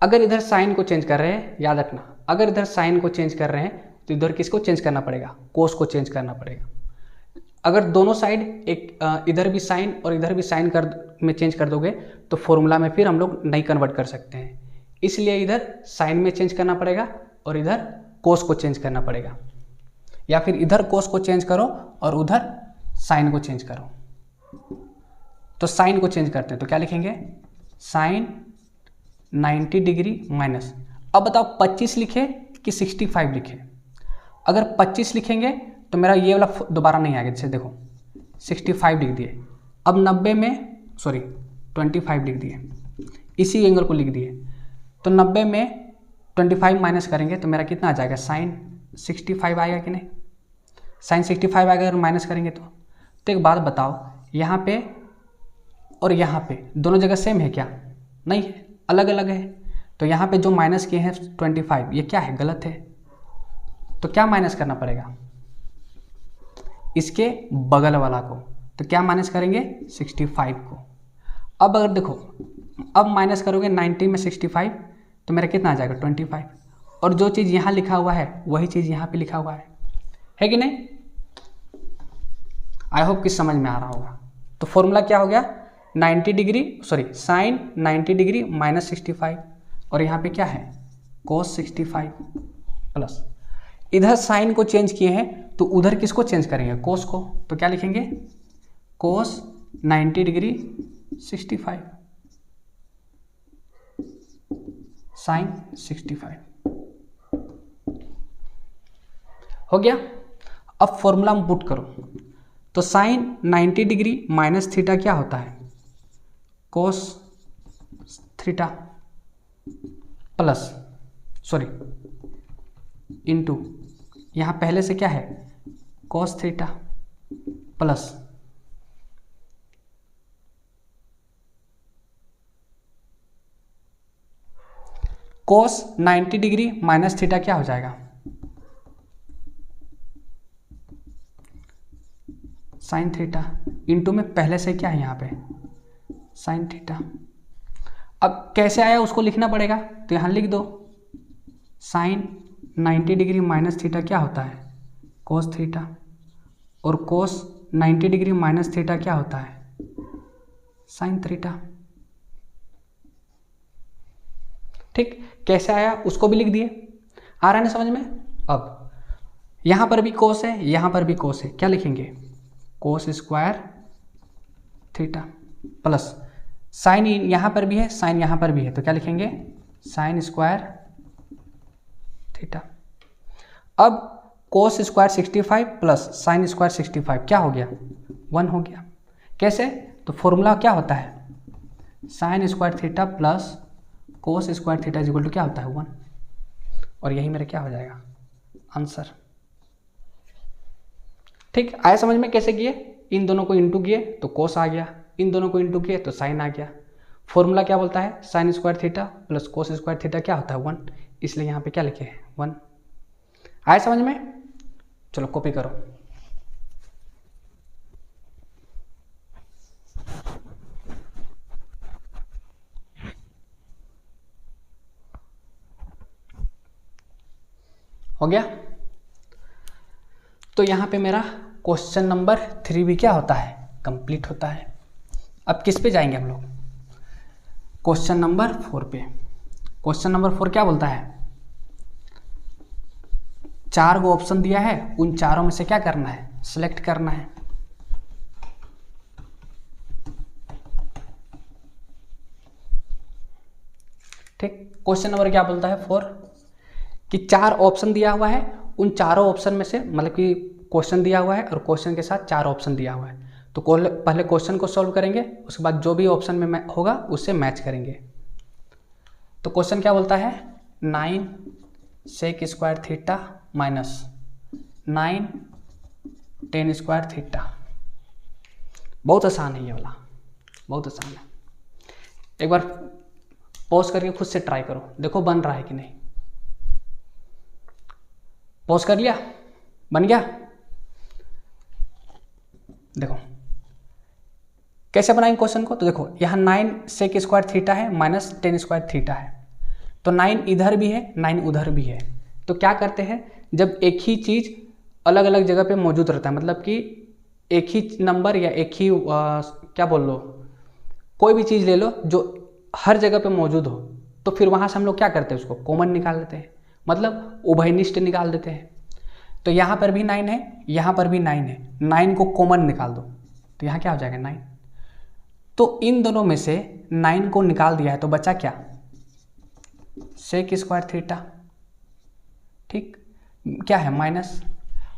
अगर इधर साइन को चेंज कर रहे हैं, याद रखना, अगर इधर साइन को चेंज कर रहे हैं तो इधर किसको चेंज करना पड़ेगा, कोस को चेंज करना पड़ेगा। अगर दोनों साइड एक इधर भी साइन और इधर भी साइन में चेंज कर दोगे तो फॉर्मूला में फिर हम लोग नहीं कन्वर्ट कर सकते हैं, इसलिए इधर साइन में चेंज करना पड़ेगा और इधर कोस को चेंज करना पड़ेगा, या फिर इधर कोस को चेंज करो और उधर साइन को चेंज करो। तो साइन को चेंज करते हैं तो क्या लिखेंगे, साइन 90 डिग्री माइनस, अब बताओ 25 लिखे कि 65 लिखे। अगर 25 लिखेंगे तो मेरा ये वाला दोबारा नहीं आएगा, जैसे देखो 65 लिख दिए, अब 90 में 25 लिख दिए, इसी एंगल को लिख दिए, तो 90 में 25 माइनस करेंगे तो मेरा कितना आ जाएगा, साइन 65 आएगा कि नहीं, साइन 65 आएगा अगर माइनस करेंगे तो एक बात बताओ, यहाँ पे और यहाँ पे दोनों जगह सेम है क्या, नहीं है, अलग अलग है। तो यहाँ पे जो माइनस किए हैं 25, ये क्या है, गलत है, तो क्या माइनस करना पड़ेगा, इसके बगल वाला को। तो क्या माइनस करेंगे, 65 को। अब अगर देखो, अब माइनस करोगे 90 में 65 तो मेरा कितना आ जाएगा 25, और जो चीज़ यहाँ लिखा हुआ है वही चीज़ यहाँ पे लिखा हुआ है कि नहीं। आई होप कि समझ में आ रहा होगा। तो फॉर्मूला क्या हो गया, 90 डिग्री साइन 90 डिग्री माइनस 65 और यहाँ पे क्या है, कोस 65 प्लस, इधर साइन को चेंज किए हैं तो उधर किसको चेंज करेंगे, कोस को। तो क्या लिखेंगे, कोस 90 डिग्री 65 साइन 65 हो गया। अब फॉर्मूला में पुट करो, तो साइन 90 डिग्री माइनस थीटा क्या होता है, कोस थीटा प्लस इनटू यहाँ पहले से क्या है, कोस theta plus cos 90 degree minus theta क्या हो जाएगा, साइन थीटा, इंटू में पहले से क्या है यहाँ पे साइन थीटा। अब कैसे आया उसको लिखना पड़ेगा, तो यहाँ लिख दो साइन 90 डिग्री माइनस थीटा क्या होता है कोस थीटा, और कोस 90 डिग्री माइनस थीटा क्या होता है साइन थीटा। ठीक, कैसे आया उसको भी लिख दिए, आ रहा है ना समझ में। अब यहाँ पर भी कोस है, यहाँ पर भी कोस है, क्या लिखेंगे कोस स्क्वायर थीटा प्लस साइन यहाँ पर भी है, साइन यहाँ पर भी है, तो क्या लिखेंगे साइन स्क्वायर थीटा। अब cos square 65 plus sine square 65 क्या हो गया 1 हो गया। कैसे, तो फॉर्मूला क्या होता है sine square theta plus cos square theta is equal to क्या होता है 1, और यही मेरा क्या हो जाएगा आंसर। ठीक, आया समझ में कैसे किए, इन दोनों को इंटू किए तो कोस आ गया, इन दोनों को इंटू किए तो साइन आ गया। फॉर्मूला क्या बोलता है sine square theta plus cos square theta क्या होता है 1, इसलिए यहाँ पे क्या लिखे हैं 1। आया समझ में, चलो कॉपी करो। हो गया, तो यहाँ पे मेरा क्वेश्चन नंबर 3 भी क्या होता है कंप्लीट होता है। अब किस पे जाएंगे हम लोग, क्वेश्चन नंबर 4 पे। क्वेश्चन नंबर 4 क्या बोलता है, 4 गो ऑप्शन दिया है, उन चारों में से क्या करना है सिलेक्ट करना है। ठीक, क्वेश्चन नंबर क्या बोलता है 4 कि 4 ऑप्शन दिया हुआ है, उन चारों ऑप्शन में से मतलब कि क्वेश्चन दिया हुआ है और क्वेश्चन के साथ 4 ऑप्शन दिया हुआ है, तो पहले क्वेश्चन को सॉल्व करेंगे, उसके बाद जो भी ऑप्शन में होगा उससे मैच करेंगे। तो क्वेश्चन क्या बोलता है 9 sec square theta minus 9 tan square theta. बहुत आसान है ये वाला, बहुत आसान है। एक बार पॉज करके खुद से ट्राई करो, देखो बन रहा है कि नहीं। पॉज कर लिया, बन गया। देखो कैसे बनाएंगे क्वेश्चन को, तो देखो यहाँ 9 सेक स्क्वायर थीटा है माइनस 10 स्क्वायर थीटा है, तो 9 इधर भी है 9 उधर भी है। तो क्या करते हैं, जब एक ही चीज़ अलग अलग जगह पे मौजूद रहता है, मतलब कि एक ही नंबर या एक ही क्या बोल लो, कोई भी चीज़ ले लो जो हर जगह पे मौजूद हो, तो फिर वहाँ से हम लोग क्या करते हैं उसको कॉमन निकाल लेते हैं, मतलब उभयनिष्ठ निकाल देते हैं। तो यहाँ पर भी 9 है, यहाँ पर भी 9 है, 9 को कॉमन निकाल दो, तो यहाँ क्या हो जाएगा 9। तो इन दोनों में से 9 को निकाल दिया है, तो बचा क्या सेक स्क्वायर थीटा। ठीक, क्या है माइनस।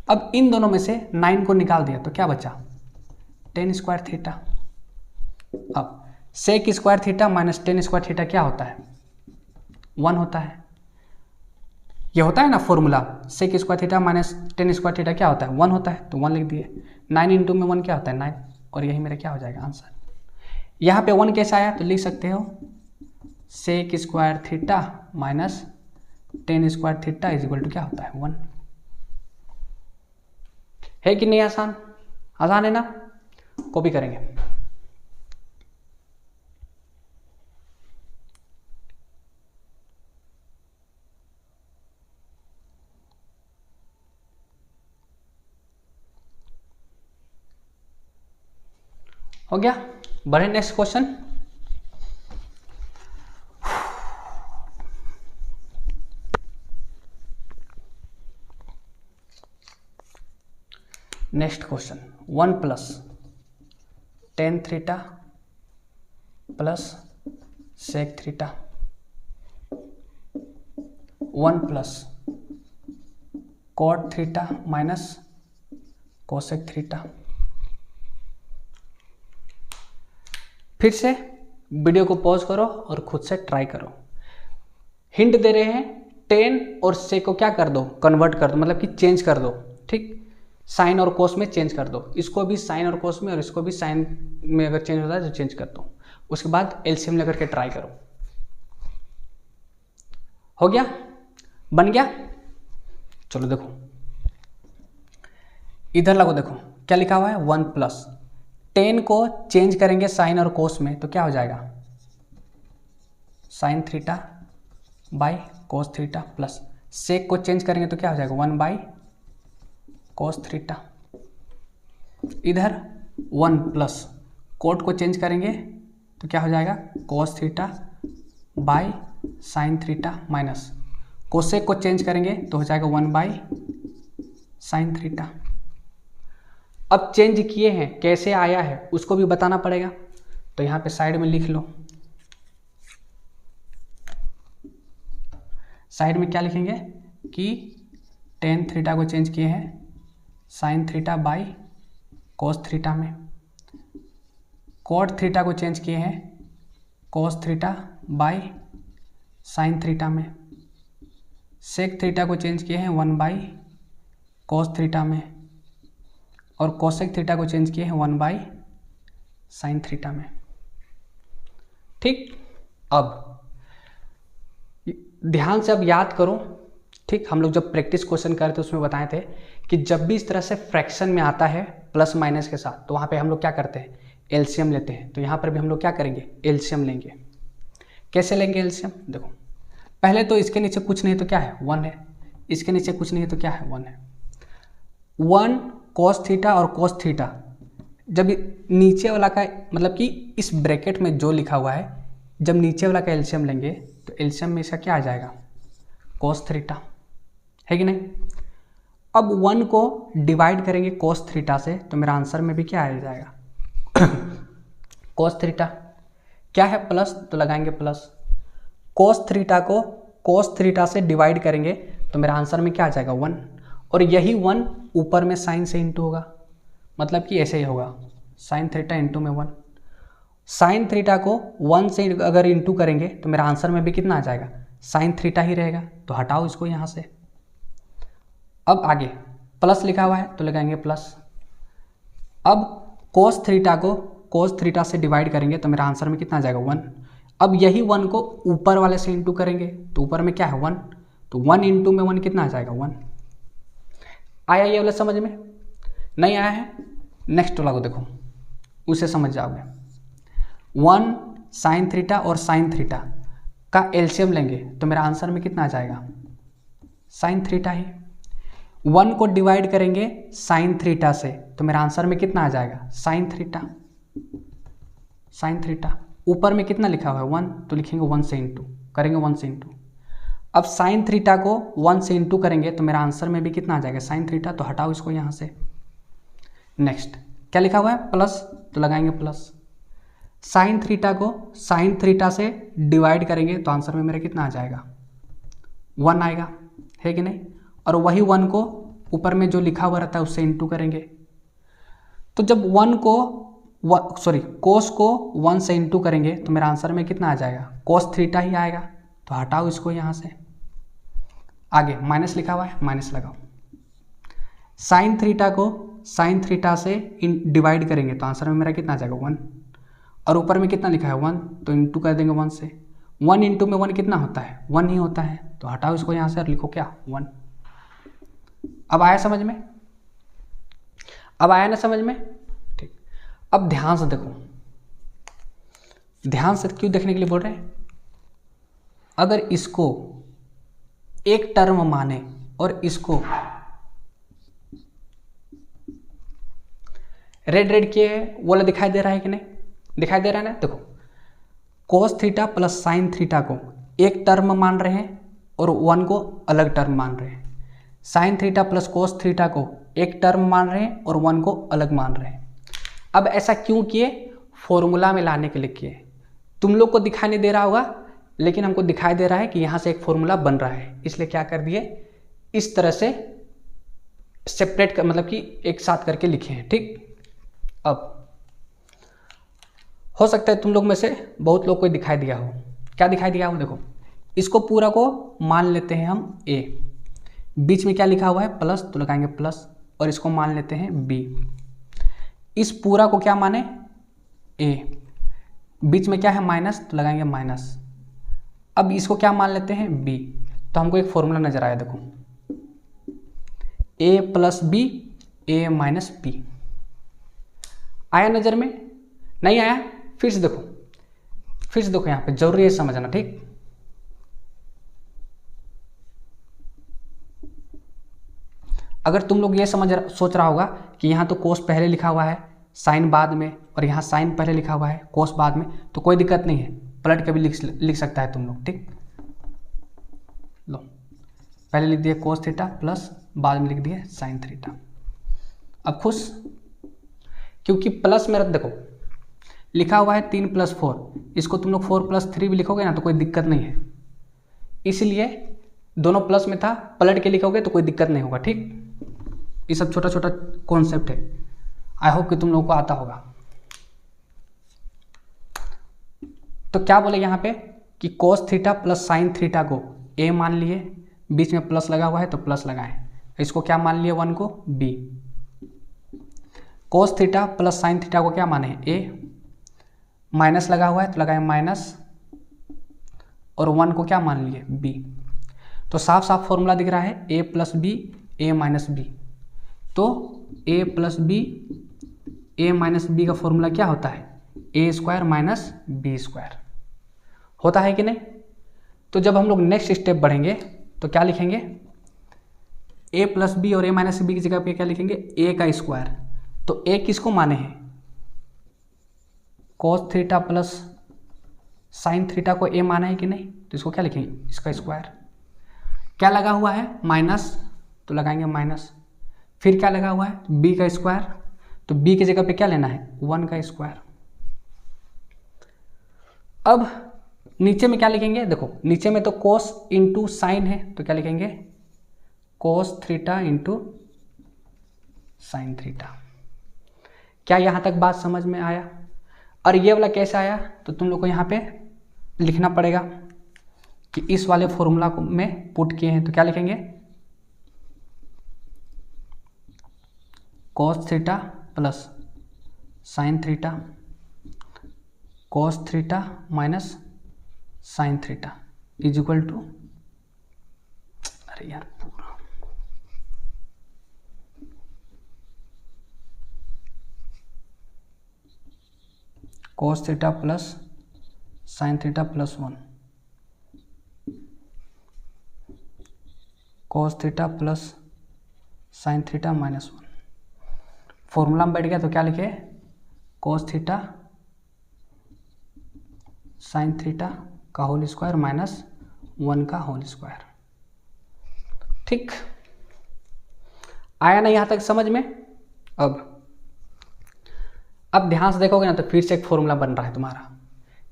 अब इन दोनों में से 9 को निकाल दिया तो क्या बचा 10 स्क्वायर थीटा। अब sec square theta minus 10 square theta क्या होता है 1 होता है। ये होता है ना formula, sec square theta minus 10 square theta क्या होता है 1 होता है, तो 1 लिख दिए। 9 इंटू में 1 क्या होता है 9, और यही मेरा क्या हो जाएगा आंसर। यहाँ पे 1 कैसे आया, तो लिख सकते हो sec square theta minus 10 square theta is equal to क्या होता है 1। है कि नहीं आसान, आसान है ना। कॉपी करेंगे। हो गया, बढ़े next question. Next question 1 plus 10 theta plus sec theta 1 plus cot theta minus cosec theta. फिर से वीडियो को पॉज करो और खुद से ट्राई करो। हिंट दे रहे हैं 10 और सेक को क्या कर दो कन्वर्ट कर दो, मतलब कि चेंज कर दो। ठीक, साइन और कोस में चेंज कर दो, इसको भी साइन और कोस में और इसको भी साइन में अगर चेंज होता है तो चेंज कर दो। उसके बाद एलसीएम लेकर के ट्राई करो। हो गया, बन गया। चलो देखो इधर लगो, देखो क्या लिखा हुआ है 1 प्लस 10 को चेंज करेंगे साइन और कोस में तो क्या हो जाएगा sine theta by cos theta, plus sec को चेंज करेंगे तो क्या हो जाएगा 1 बाई कोस थीटा। इधर 1 प्लस कोट को चेंज करेंगे तो क्या हो जाएगा cos theta by sine theta, minus cosec को चेंज करेंगे तो हो जाएगा 1 बाई साइन थीटा। अब चेंज किए हैं, कैसे आया है उसको भी बताना पड़ेगा, तो यहाँ पे साइड में लिख लो। साइड में क्या लिखेंगे कि टेन थीटा को चेंज किए हैं sign theta by cos theta में, कोट थीटा को चेंज किए हैं cos theta by sine theta में, सेक थीटा को चेंज किए हैं 1 बाई कोस थीटा में, और कोसेक थीटा को चेंज किए हैं 1 बाई साइन थीटा में। ठीक, अब ध्यान से अब याद करो। ठीक, हम लोग जब प्रैक्टिस क्वेश्चन कर रहे थे उसमें बताए थे कि जब भी इस तरह से फ्रैक्शन में आता है प्लस माइनस के साथ तो वहाँ पे हम लोग क्या करते हैं एलसीएम लेते हैं। तो यहाँ पर भी हम लोग क्या करेंगे एलसीएम लेंगे। कैसे लेंगे एलसीएम, देखो पहले तो इसके नीचे कुछ नहीं तो क्या है 1 है, इसके नीचे कुछ नहीं है तो क्या है 1 है। 1 कोस थीटा और कोस थीटा, जब नीचे वाला का मतलब कि इस ब्रैकेट में जो लिखा हुआ है जब नीचे वाला का एलसीएम लेंगे तो एलसीएम में इसका क्या आ जाएगा कोस थीटा, है कि नहीं। अब 1 को डिवाइड करेंगे कोस थीटा से तो मेरा आंसर में भी क्या आ जाएगा कोस थीटा। क्या है प्लस तो लगाएंगे प्लस, कोस थीटा को कोस थीटा से डिवाइड करेंगे तो मेरा आंसर में क्या आ जाएगा 1, और यही 1 ऊपर में साइन से इंटू होगा, मतलब कि ऐसे ही होगा साइन थीटा इंटू में 1। साइन थीटा को 1 से अगर इंटू करेंगे तो मेरा आंसर में भी कितना आ जाएगा साइन थीटा ही रहेगा, तो हटाओ इसको यहाँ से। अब आगे प्लस लिखा हुआ है तो लगाएंगे प्लस। अब कोस थीटा को कोस थीटा से डिवाइड करेंगे तो मेरा आंसर में कितना आ जाएगा 1। अब यही 1 को ऊपर वाले से इंटू करेंगे तो ऊपर में क्या है 1, तो 1 इंटू में 1 कितना आ जाएगा 1। आया ये वाला समझ में, नहीं आया है नेक्स्ट वाला को देखो, उसे समझ जाओगे। 1 साइन थीटा और साइन थीटा का एलसीएम लेंगे तो मेरा आंसर में कितना आ जाएगा साइन थीटा ही। 1 को डिवाइड करेंगे साइन थीटा से तो मेरा आंसर में कितना आ जाएगा साइन थीटा, साइन थीटा। ऊपर में कितना लिखा हुआ है 1 तो लिखेंगे 1 से इंटू करेंगे 1 से इंटू। अब साइन थीटा को 1 से इंटू करेंगे तो मेरा आंसर में भी कितना आ जाएगा साइन थीटा, तो हटाओ इसको यहाँ से। नेक्स्ट क्या लिखा हुआ है प्लस तो लगाएंगे प्लस। साइन थीटा को साइन थीटा से डिवाइड करेंगे तो आंसर में मेरा कितना आ जाएगा 1 आएगा, है कि नहीं। और वही 1 को ऊपर में जो लिखा हुआ रहता है उससे इंटू करेंगे, तो जब 1 को कोस को 1 से इंटू करेंगे तो मेरा आंसर में कितना आ जाएगा कोस थीटा ही आएगा, तो हटाओ इसको यहाँ से। आगे माइनस लिखा हुआ है माइनस लगाओ। साइन थीटा को साइन थीटा से डिवाइड करेंगे तो आंसर में मेरा कितना आ जाएगा 1, और ऊपर में कितना लिखा है 1 तो इंटू कर देंगे 1 से। 1 इंटू में 1 कितना होता है 1 ही होता है, तो हटाओ इसको यहाँ से और लिखो क्या 1। अब आया समझ में, अब आया ना समझ में, ठीक। अब ध्यान से देखो, ध्यान से क्यों देखने के लिए बोल रहे हैं। अगर इसको एक टर्म माने और इसको रेड रेड किए है वो वाला दिखाई दे रहा है कि नहीं, दिखाई दे रहा है ना। देखो कोस थीटा प्लस साइन थीटा को एक टर्म मान रहे हैं और 1 को अलग टर्म मान रहे हैं। Sign theta plus cos theta को एक टर्म मान रहे हैं और 1 को अलग मान रहे हैं। अब ऐसा क्यों किए, फॉर्मूला में लाने के लिए किए। तुम लोग को दिखाई नहीं दे रहा होगा लेकिन हमको दिखाई दे रहा है कि यहाँ से एक फॉर्मूला बन रहा है, इसलिए क्या कर दिए इस तरह से सेपरेट मतलब कि एक साथ करके लिखे हैं, ठीक। अब हो सकता है तुम लोग में से बहुत लोग को दिखाई दिया हो, क्या दिखाई दिया हो। देखो इसको पूरा को मान लेते हैं हम ए, बीच में क्या लिखा हुआ है प्लस तो लगाएंगे प्लस, और इसको मान लेते हैं बी। इस पूरा को क्या माने, ए, बीच में क्या है माइनस, तो लगाएंगे माइनस। अब इसको क्या मान लेते हैं बी, तो हमको एक फॉर्मूला नजर आया, देखो ए plus B A minus B. आया नजर में, नहीं आया, फिर से देखो, फिर से देखो, यहाँ पे जरूरी है समझना, ठीक। अगर तुम लोग ये सोच रहा होगा कि यहाँ तो कोस पहले लिखा हुआ है, साइन बाद में, और यहाँ साइन पहले लिखा हुआ है, कोस बाद में, तो कोई दिक्कत नहीं है, पलट के भी लिख सकता है तुम लोग, ठीक। लो, पहले लिख दिए कोस थीटा प्लस बाद में लिख दिए साइन थीटा। अब खुश, क्योंकि प्लस में देखो लिखा हुआ है 3 + 4, इसको तुम लोग 4 + 3 भी लिखोगे ना तो कोई दिक्कत नहीं है, इसलिए दोनों प्लस में था, पलट के लिखोगे तो कोई दिक्कत नहीं होगा, ठीक। ये सब छोटा छोटा कॉन्सेप्ट है, आई होप कि तुम लोगों को आता होगा। तो क्या बोले यहाँ पे कि कोस थीटा प्लस साइन थीटा को ए मान लिए, बीच में प्लस लगा हुआ है तो प्लस लगाएं, इसको क्या मान लिए 1 को B. Cos theta plus sine theta को क्या माने ए, माइनस लगा हुआ है तो लगाएं माइनस, और 1 को क्या मान लिए बी। तो साफ साफ फॉर्मूला दिख रहा है A plus B A minus B. तो ए plus B A minus B का फॉर्मूला क्या होता है, A square minus B square, होता है कि नहीं। तो जब हम लोग नेक्स्ट स्टेप बढ़ेंगे तो क्या लिखेंगे, ए प्लस बी और ए माइनस बी की जगह पे क्या लिखेंगे, ए का स्क्वायर। तो ए किसको माने हैं, कोस थीटा प्लस साइन थीटा को ए माना है कि नहीं, तो इसको क्या लिखेंगे, इसका स्क्वायर। क्या लगा हुआ है माइनस, तो लगाएंगे माइनस। फिर क्या लगा हुआ है बी का स्क्वायर, तो बी की जगह पे क्या लेना है 1 का स्क्वायर। अब नीचे में क्या लिखेंगे, देखो नीचे में तो कोस इंटू साइन है, तो क्या लिखेंगे cos theta into sine theta. क्या यहाँ तक बात समझ में आया। और ये वाला कैसे आया, तो तुम लोग को यहाँ पे लिखना पड़ेगा कि इस वाले फॉर्मूला को में पुट किए हैं, तो क्या लिखेंगे cos theta plus sine theta cos theta minus sine theta is equal to, अरे यार पूरा cos theta plus sine theta plus 1 cos theta plus sine theta minus 1। Formula में बैठ गया तो क्या लिखे कोस थीटा साइन थीटा का होल स्क्वायर माइनस 1 का होल स्क्वायर। ठीक, आया ना यहाँ तक समझ में। अब ध्यान से देखोगे ना तो फिर से एक फॉर्मूला बन रहा है तुम्हारा।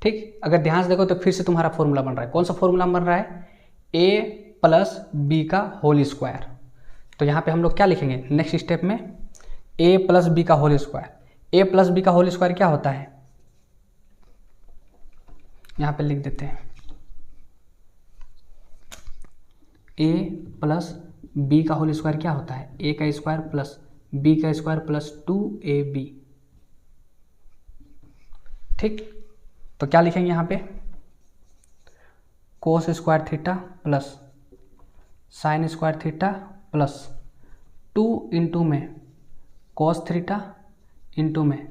ठीक, अगर ध्यान से देखो तो फिर से तुम्हारा फॉर्मूला बन रहा है। कौन सा फॉर्मूला बन रहा है, a प्लस बी का होल स्क्वायर। तो यहाँ पे हम लोग क्या लिखेंगे नेक्स्ट स्टेप में, a प्लस बी का whole square. a plus B का होल स्क्वायर क्या होता है, यहाँ पे लिख देते हैं a प्लस बी का होल स्क्वायर क्या होता है, a का स्क्वायर प्लस b का स्क्वायर प्लस 2ab। ठीक, तो क्या लिखेंगे यहाँ पे cos square theta plus sine square theta plus 2 into में कोस थीटा इंटू में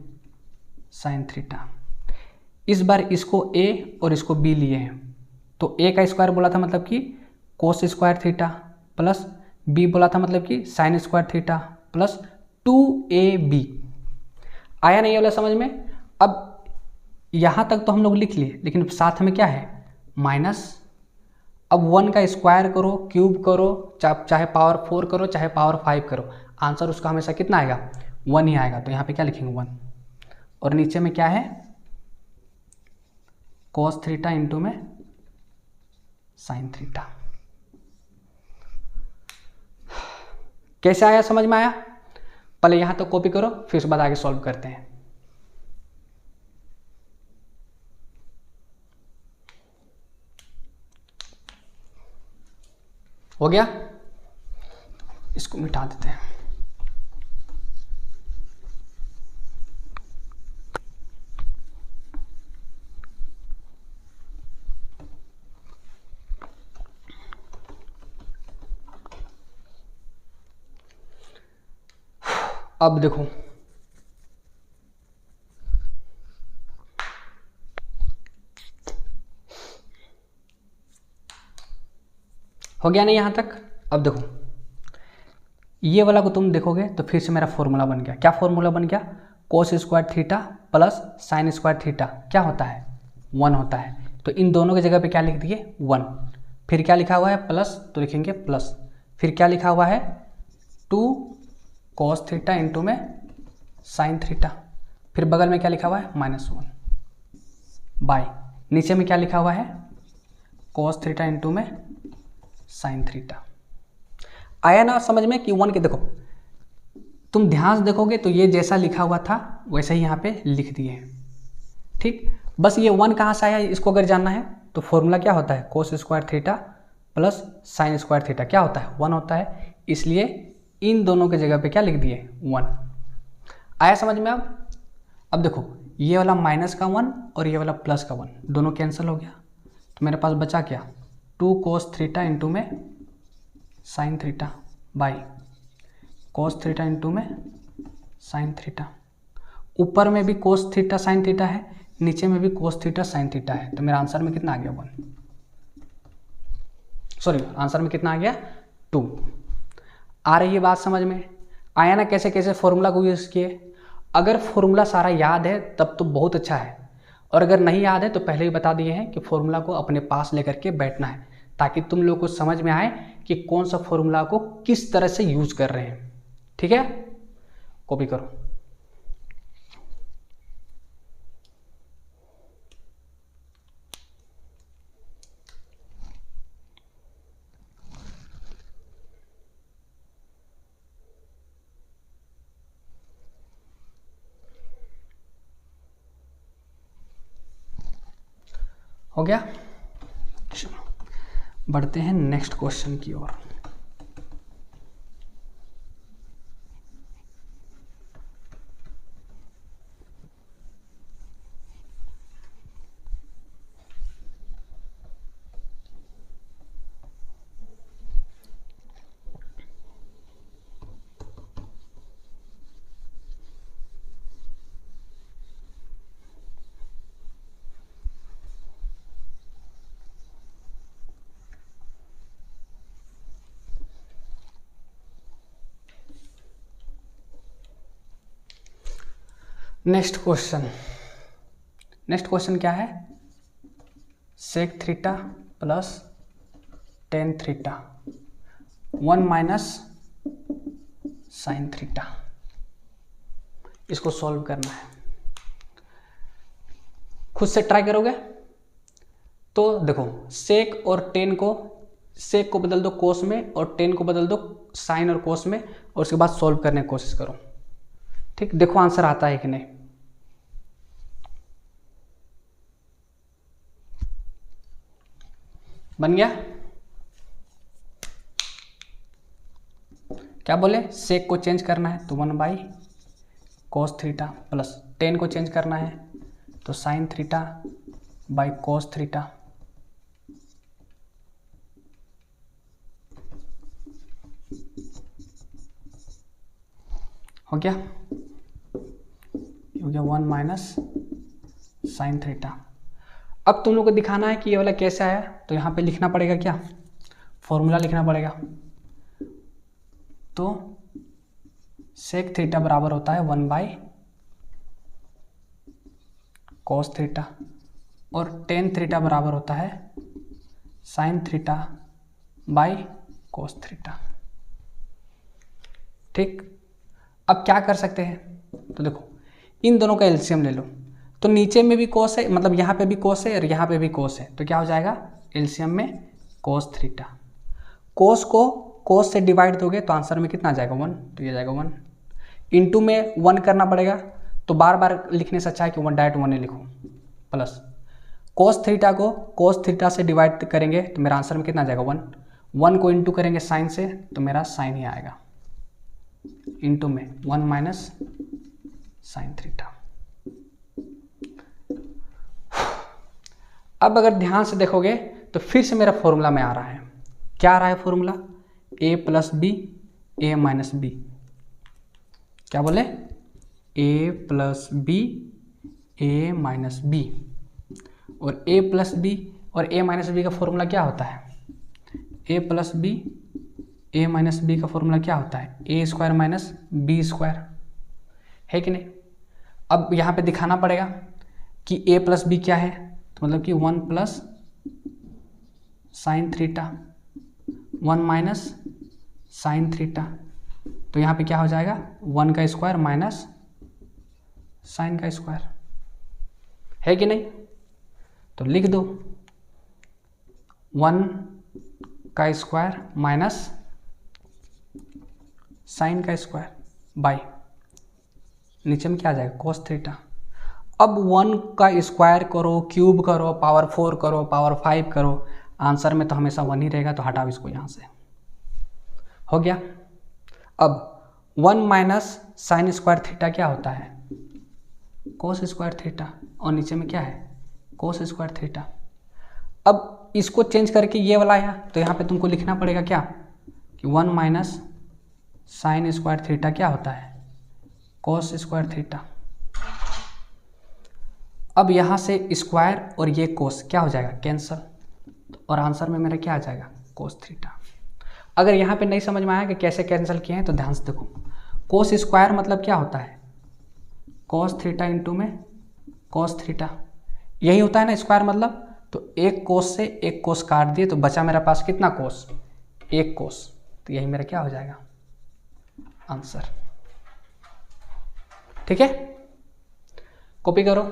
साइन थीटा। इस बार इसको a और इसको b लिए हैं, तो a का स्क्वायर बोला था मतलब कि कोस स्क्वायर थीटा प्लस b बोला था मतलब कि sign square theta plus 2ab। आया नहीं वाला समझ में। अब यहाँ तक तो हम लोग लिख लिए, लेकिन साथ में क्या है माइनस। अब 1 का स्क्वायर करो, क्यूब करो, चाहे पावर 4 करो, चाहे पावर 5 करो, आंसर उसका हमेशा कितना आएगा 1 ही आएगा। तो यहाँ पे क्या लिखेंगे 1, और नीचे में क्या है कोस थीटा इंटू में साइन थीटा। कैसे आया समझ में आया। पहले यहाँ तक कॉपी करो, फिर उसके बाद आगे सॉल्व करते हैं। हो गया, इसको मिटा देते हैं। अब देखो हो गया नहीं यहाँ तक। अब देखो ये वाला को तुम देखोगे तो फिर से मेरा फॉर्मूला बन गया। क्या फॉर्मूला बन गया? कोस square theta plus sine square theta क्या होता है? 1 होता है। तो इन दोनों की जगह पे क्या लिख दिए? 1। फिर क्या लिखा हुआ है? प्लस, तो लिखेंगे प्लस। फिर क्या लिखा हुआ है? 2 कोस थीटा इंटू में साइन थीटा। फिर बगल में क्या लिखा हुआ है? -1 बाय नीचे में क्या लिखा हुआ है? कोस थीटा इंटू में साइन थीटा। आया ना समझ में कि 1 के देखो तुम ध्यान से देखोगे तो ये जैसा लिखा हुआ था वैसा ही यहाँ पे लिख दिए हैं। ठीक, बस ये 1 कहाँ से आया इसको अगर जानना है तो फॉर्मूला क्या होता है? कोस square theta plus sine square theta क्या होता है? 1 होता है। इसलिए इन दोनों के जगह पे क्या लिख दिए? 1। आया समझ में? अब देखो ये वाला माइनस का 1 और ये वाला प्लस का 1 दोनों कैंसिल हो गया, तो मेरे पास बचा क्या? 2 कोस थीटा इंटू में sign theta by cos theta into में साइन थीटा। ऊपर में भी कोस थीटा साइन थीटा है, नीचे में भी कोस थीटा साइन थीटा है, तो मेरा आंसर में कितना आ गया? 1। सॉरी, आंसर में कितना आ गया? 2। आ रही है बात समझ में? आया ना कैसे कैसे फॉर्मूला को यूज़ किए? अगर फॉर्मूला सारा याद है तब तो बहुत अच्छा है, और अगर नहीं याद है तो पहले ही बता दिए हैं कि फॉर्मूला को अपने पास लेकर के बैठना है ताकि तुम लोग को समझ में आए कि कौन सा फॉर्मूला को किस तरह से यूज कर रहे हैं। ठीक है, कॉपी करो। हो गया? चलो बढ़ते हैं नेक्स्ट क्वेश्चन की ओर। नेक्स्ट क्वेश्चन क्या है? Sec theta plus tan theta 1 minus sine theta, इसको सॉल्व करना है। खुद से ट्राई करोगे तो देखो सेक और टेन को, सेक को बदल दो कोस में और टेन को बदल दो साइन और कोस में, और उसके बाद सॉल्व करने की कोशिश करो। ठीक, देखो आंसर आता है कि नहीं। बन गया? क्या बोले? सेक को चेंज करना है तो 1 by cos theta plus ten को चेंज करना है तो sign theta by cos theta. हो गया? हो गया 1 माइनस साइन थीटा। अब तुम लोग को दिखाना है कि ये वाला कैसा है, तो यहाँ पे लिखना पड़ेगा क्या? फॉर्मूला लिखना पड़ेगा। तो सेक थीटा बराबर होता है 1 बाई कोस थीटा और टेन थीटा बराबर होता है sign theta by cos theta. ठीक, अब क्या कर सकते हैं? तो देखो इन दोनों का एलसीएम ले लो, तो नीचे में भी कोस है, मतलब यहाँ पे भी कोस है और यहाँ पे भी कोस है, तो क्या हो जाएगा? एलसीएम में कोस थीटा। कोस को कोस से डिवाइड दोगे तो आंसर में कितना आ जाएगा? 1, तो ये जाएगा 1। इंटू में 1 करना पड़ेगा, तो बार बार लिखने से अच्छा है कि 1 डायरेक्ट 1 ही लिखो। प्लस कोस थीटा को कोस थीटा से डिवाइड करेंगे तो मेरा आंसर में कितना आ जाएगा? 1। 1 को इंटू करेंगे साइन से तो मेरा साइन ही आएगा, इंटू में 1 माइनस साइन थीटा। अब अगर ध्यान से देखोगे तो फिर से मेरा फॉर्मूला में आ रहा है। क्या आ रहा है formula? a plus B A minus B. क्या बोले, A plus B A minus B, और ए प्लस बी और ए माइनस बी का फॉर्मूला क्या होता है, A plus B A minus B का फॉर्मूला क्या होता है, A square minus B square, है कि नहीं। अब यहाँ पे दिखाना पड़ेगा कि ए प्लस बी क्या है, तो मतलब कि 1 plus sine theta 1 minus sine theta, तो यहाँ पे क्या हो जाएगा 1 का स्क्वायर माइनस साइन का स्क्वायर, है कि नहीं। तो लिख दो 1 का स्क्वायर माइनस साइन का स्क्वायर बाई नीचे में क्या आ जाएगा कोस थीटा। अब 1 का स्क्वायर करो, क्यूब करो, पावर 4 करो, पावर 5 करो, आंसर में तो हमेशा 1 ही रहेगा, तो हटाओ इसको यहाँ से, हो गया। अब 1 माइनस साइन स्क्वायर थीटा क्या होता है, कोस स्क्वायर थीटा, और नीचे में क्या है कोस स्क्वायर थीटा। अब इसको चेंज करके ये वाला आया, तो यहाँ पे तुमको लिखना पड़ेगा क्या कि 1 माइनस साइन स्क्वायर थीटा क्या होता है कोस स्क्वायर थीटा। अब यहाँ से स्क्वायर और ये कोस क्या हो जाएगा कैंसल, और आंसर में मेरा क्या आ जाएगा कोस थीटा। अगर यहाँ पे नहीं समझ में आया कि कैसे कैंसिल किए हैं तो ध्यान से देखो, कोस स्क्वायर मतलब क्या होता है कोस थीटा इंटू में कोस थीटा, यही होता है ना स्क्वायर मतलब। तो एक कोस से एक कोस काट दिए तो बचा मेरे पास कितना कोस, एक कोस, तो यही मेरा क्या हो जाएगा आंसर। ठीक है, कॉपी करो।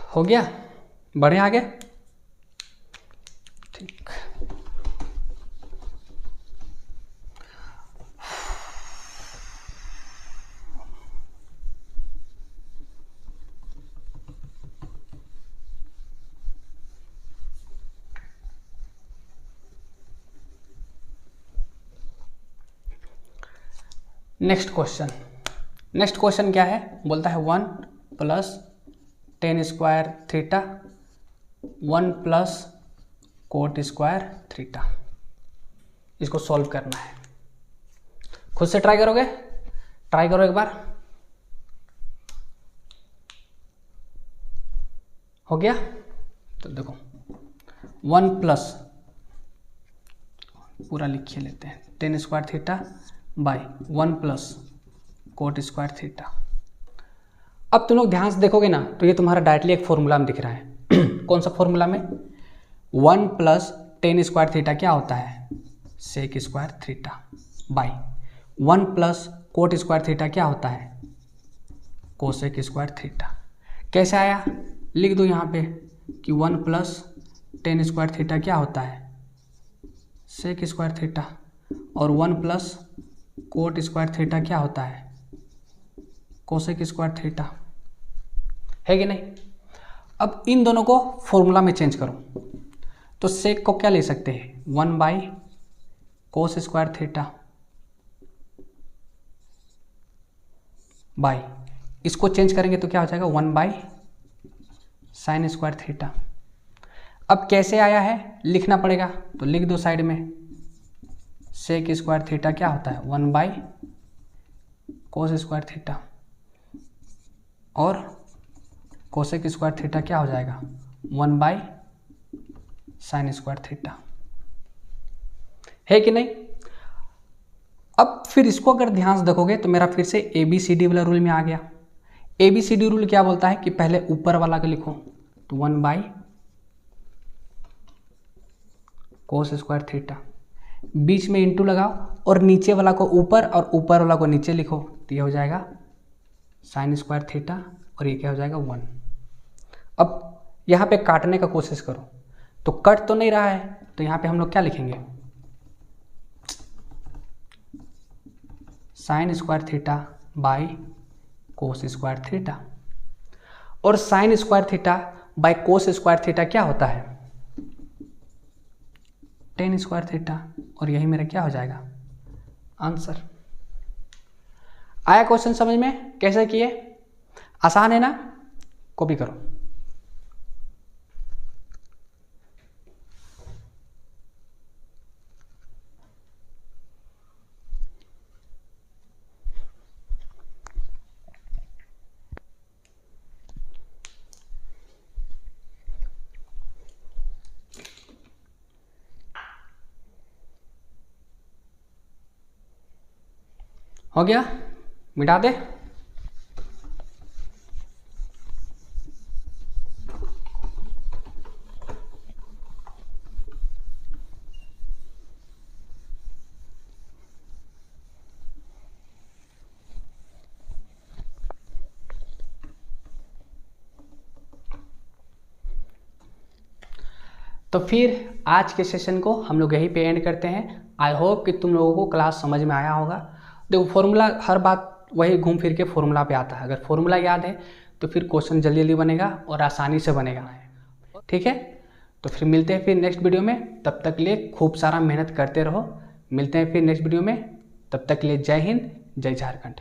हो गया, बढ़े आगे। ठीक, नेक्स्ट क्वेश्चन। नेक्स्ट क्वेश्चन क्या है, बोलता है 1 plus ten square theta 1 plus cot square theta. इसको सॉल्व करना है, खुद से ट्राई करोगे, ट्राई करो एक बार। हो गया, तो देखो 1 प्लस पूरा लिख लेते हैं ten square theta by 1 plus cot square theta. अब तुम लोग ध्यान से देखोगे ना तो ये तुम्हारा डायरेक्टली एक फॉर्मूला में दिख रहा है। कौन सा फॉर्मूला में, 1 प्लस टेन स्क्वायर थीटा क्या होता है sec square theta by 1 plus cot square theta क्या होता है कोसेक स्क्वायर थीटा। कैसे आया, लिख दो यहाँ पे कि 1 प्लस टेन स्क्वायर थीटा क्या होता है सेक स्क्वायर थीटा, और 1 प्लस कोट स्क्वायर थीटा क्या होता है कोसेक स्क्वायर थीटा, है कि नहीं। अब इन दोनों को फॉर्मूला में चेंज करो, तो सेक को क्या ले सकते हैं 1 by cos square theta by, इसको चेंज करेंगे तो क्या हो जाएगा 1 बाई साइन स्क्वायर थीटा। अब कैसे आया है लिखना पड़ेगा, तो लिख दो साइड में सेक स्क्वायर थीटा क्या होता है 1 बाई कोस स्क्वायर थीटा, और कोसेक स्क्वायर थीटा क्या हो जाएगा 1 बाई साइन स्क्वायर थीटा, है कि नहीं। अब फिर इसको अगर ध्यान से देखोगे तो मेरा फिर से ABCD वाला रूल में आ गया। ABCD रूल क्या बोलता है कि पहले ऊपर वाला को लिखो, तो 1 बाई कोस स्क्वायर थीटा, बीच में इंटू लगाओ और नीचे वाला को ऊपर और ऊपर वाला को नीचे लिखो, तो ये हो जाएगा साइन स्क्वायर थीटा, और ये क्या हो जाएगा 1। अब यहाँ पे काटने का कोशिश करो, तो कट तो नहीं रहा है, तो यहाँ पे हम लोग क्या लिखेंगे sine square theta by cos square theta, और sine square theta by cos square theta क्या होता है? टेन स्क्वायर थीटा, और यही मेरा क्या हो जाएगा? आंसर। आया क्वेश्चन समझ में? कैसे किए? आसान है ना? कॉपी करो। हो गया? मिटा दे। तो फिर आज के सेशन को हम लोग यहीं पे एंड करते हैं। आई होप कि तुम लोगों को क्लास समझ में आया होगा। देखो फॉर्मूला, हर बात वही घूम फिर के फॉर्मूला पे आता है। अगर फॉर्मूला याद है तो फिर क्वेश्चन जल्दी जल्दी बनेगा और आसानी से बनेगा। ठीक है, तो फिर मिलते हैं फिर नेक्स्ट वीडियो में। तब तक के लिए खूब सारा मेहनत करते रहो। मिलते हैं फिर नेक्स्ट वीडियो में। तब तक के लिए जय हिंद, जय झारखंड।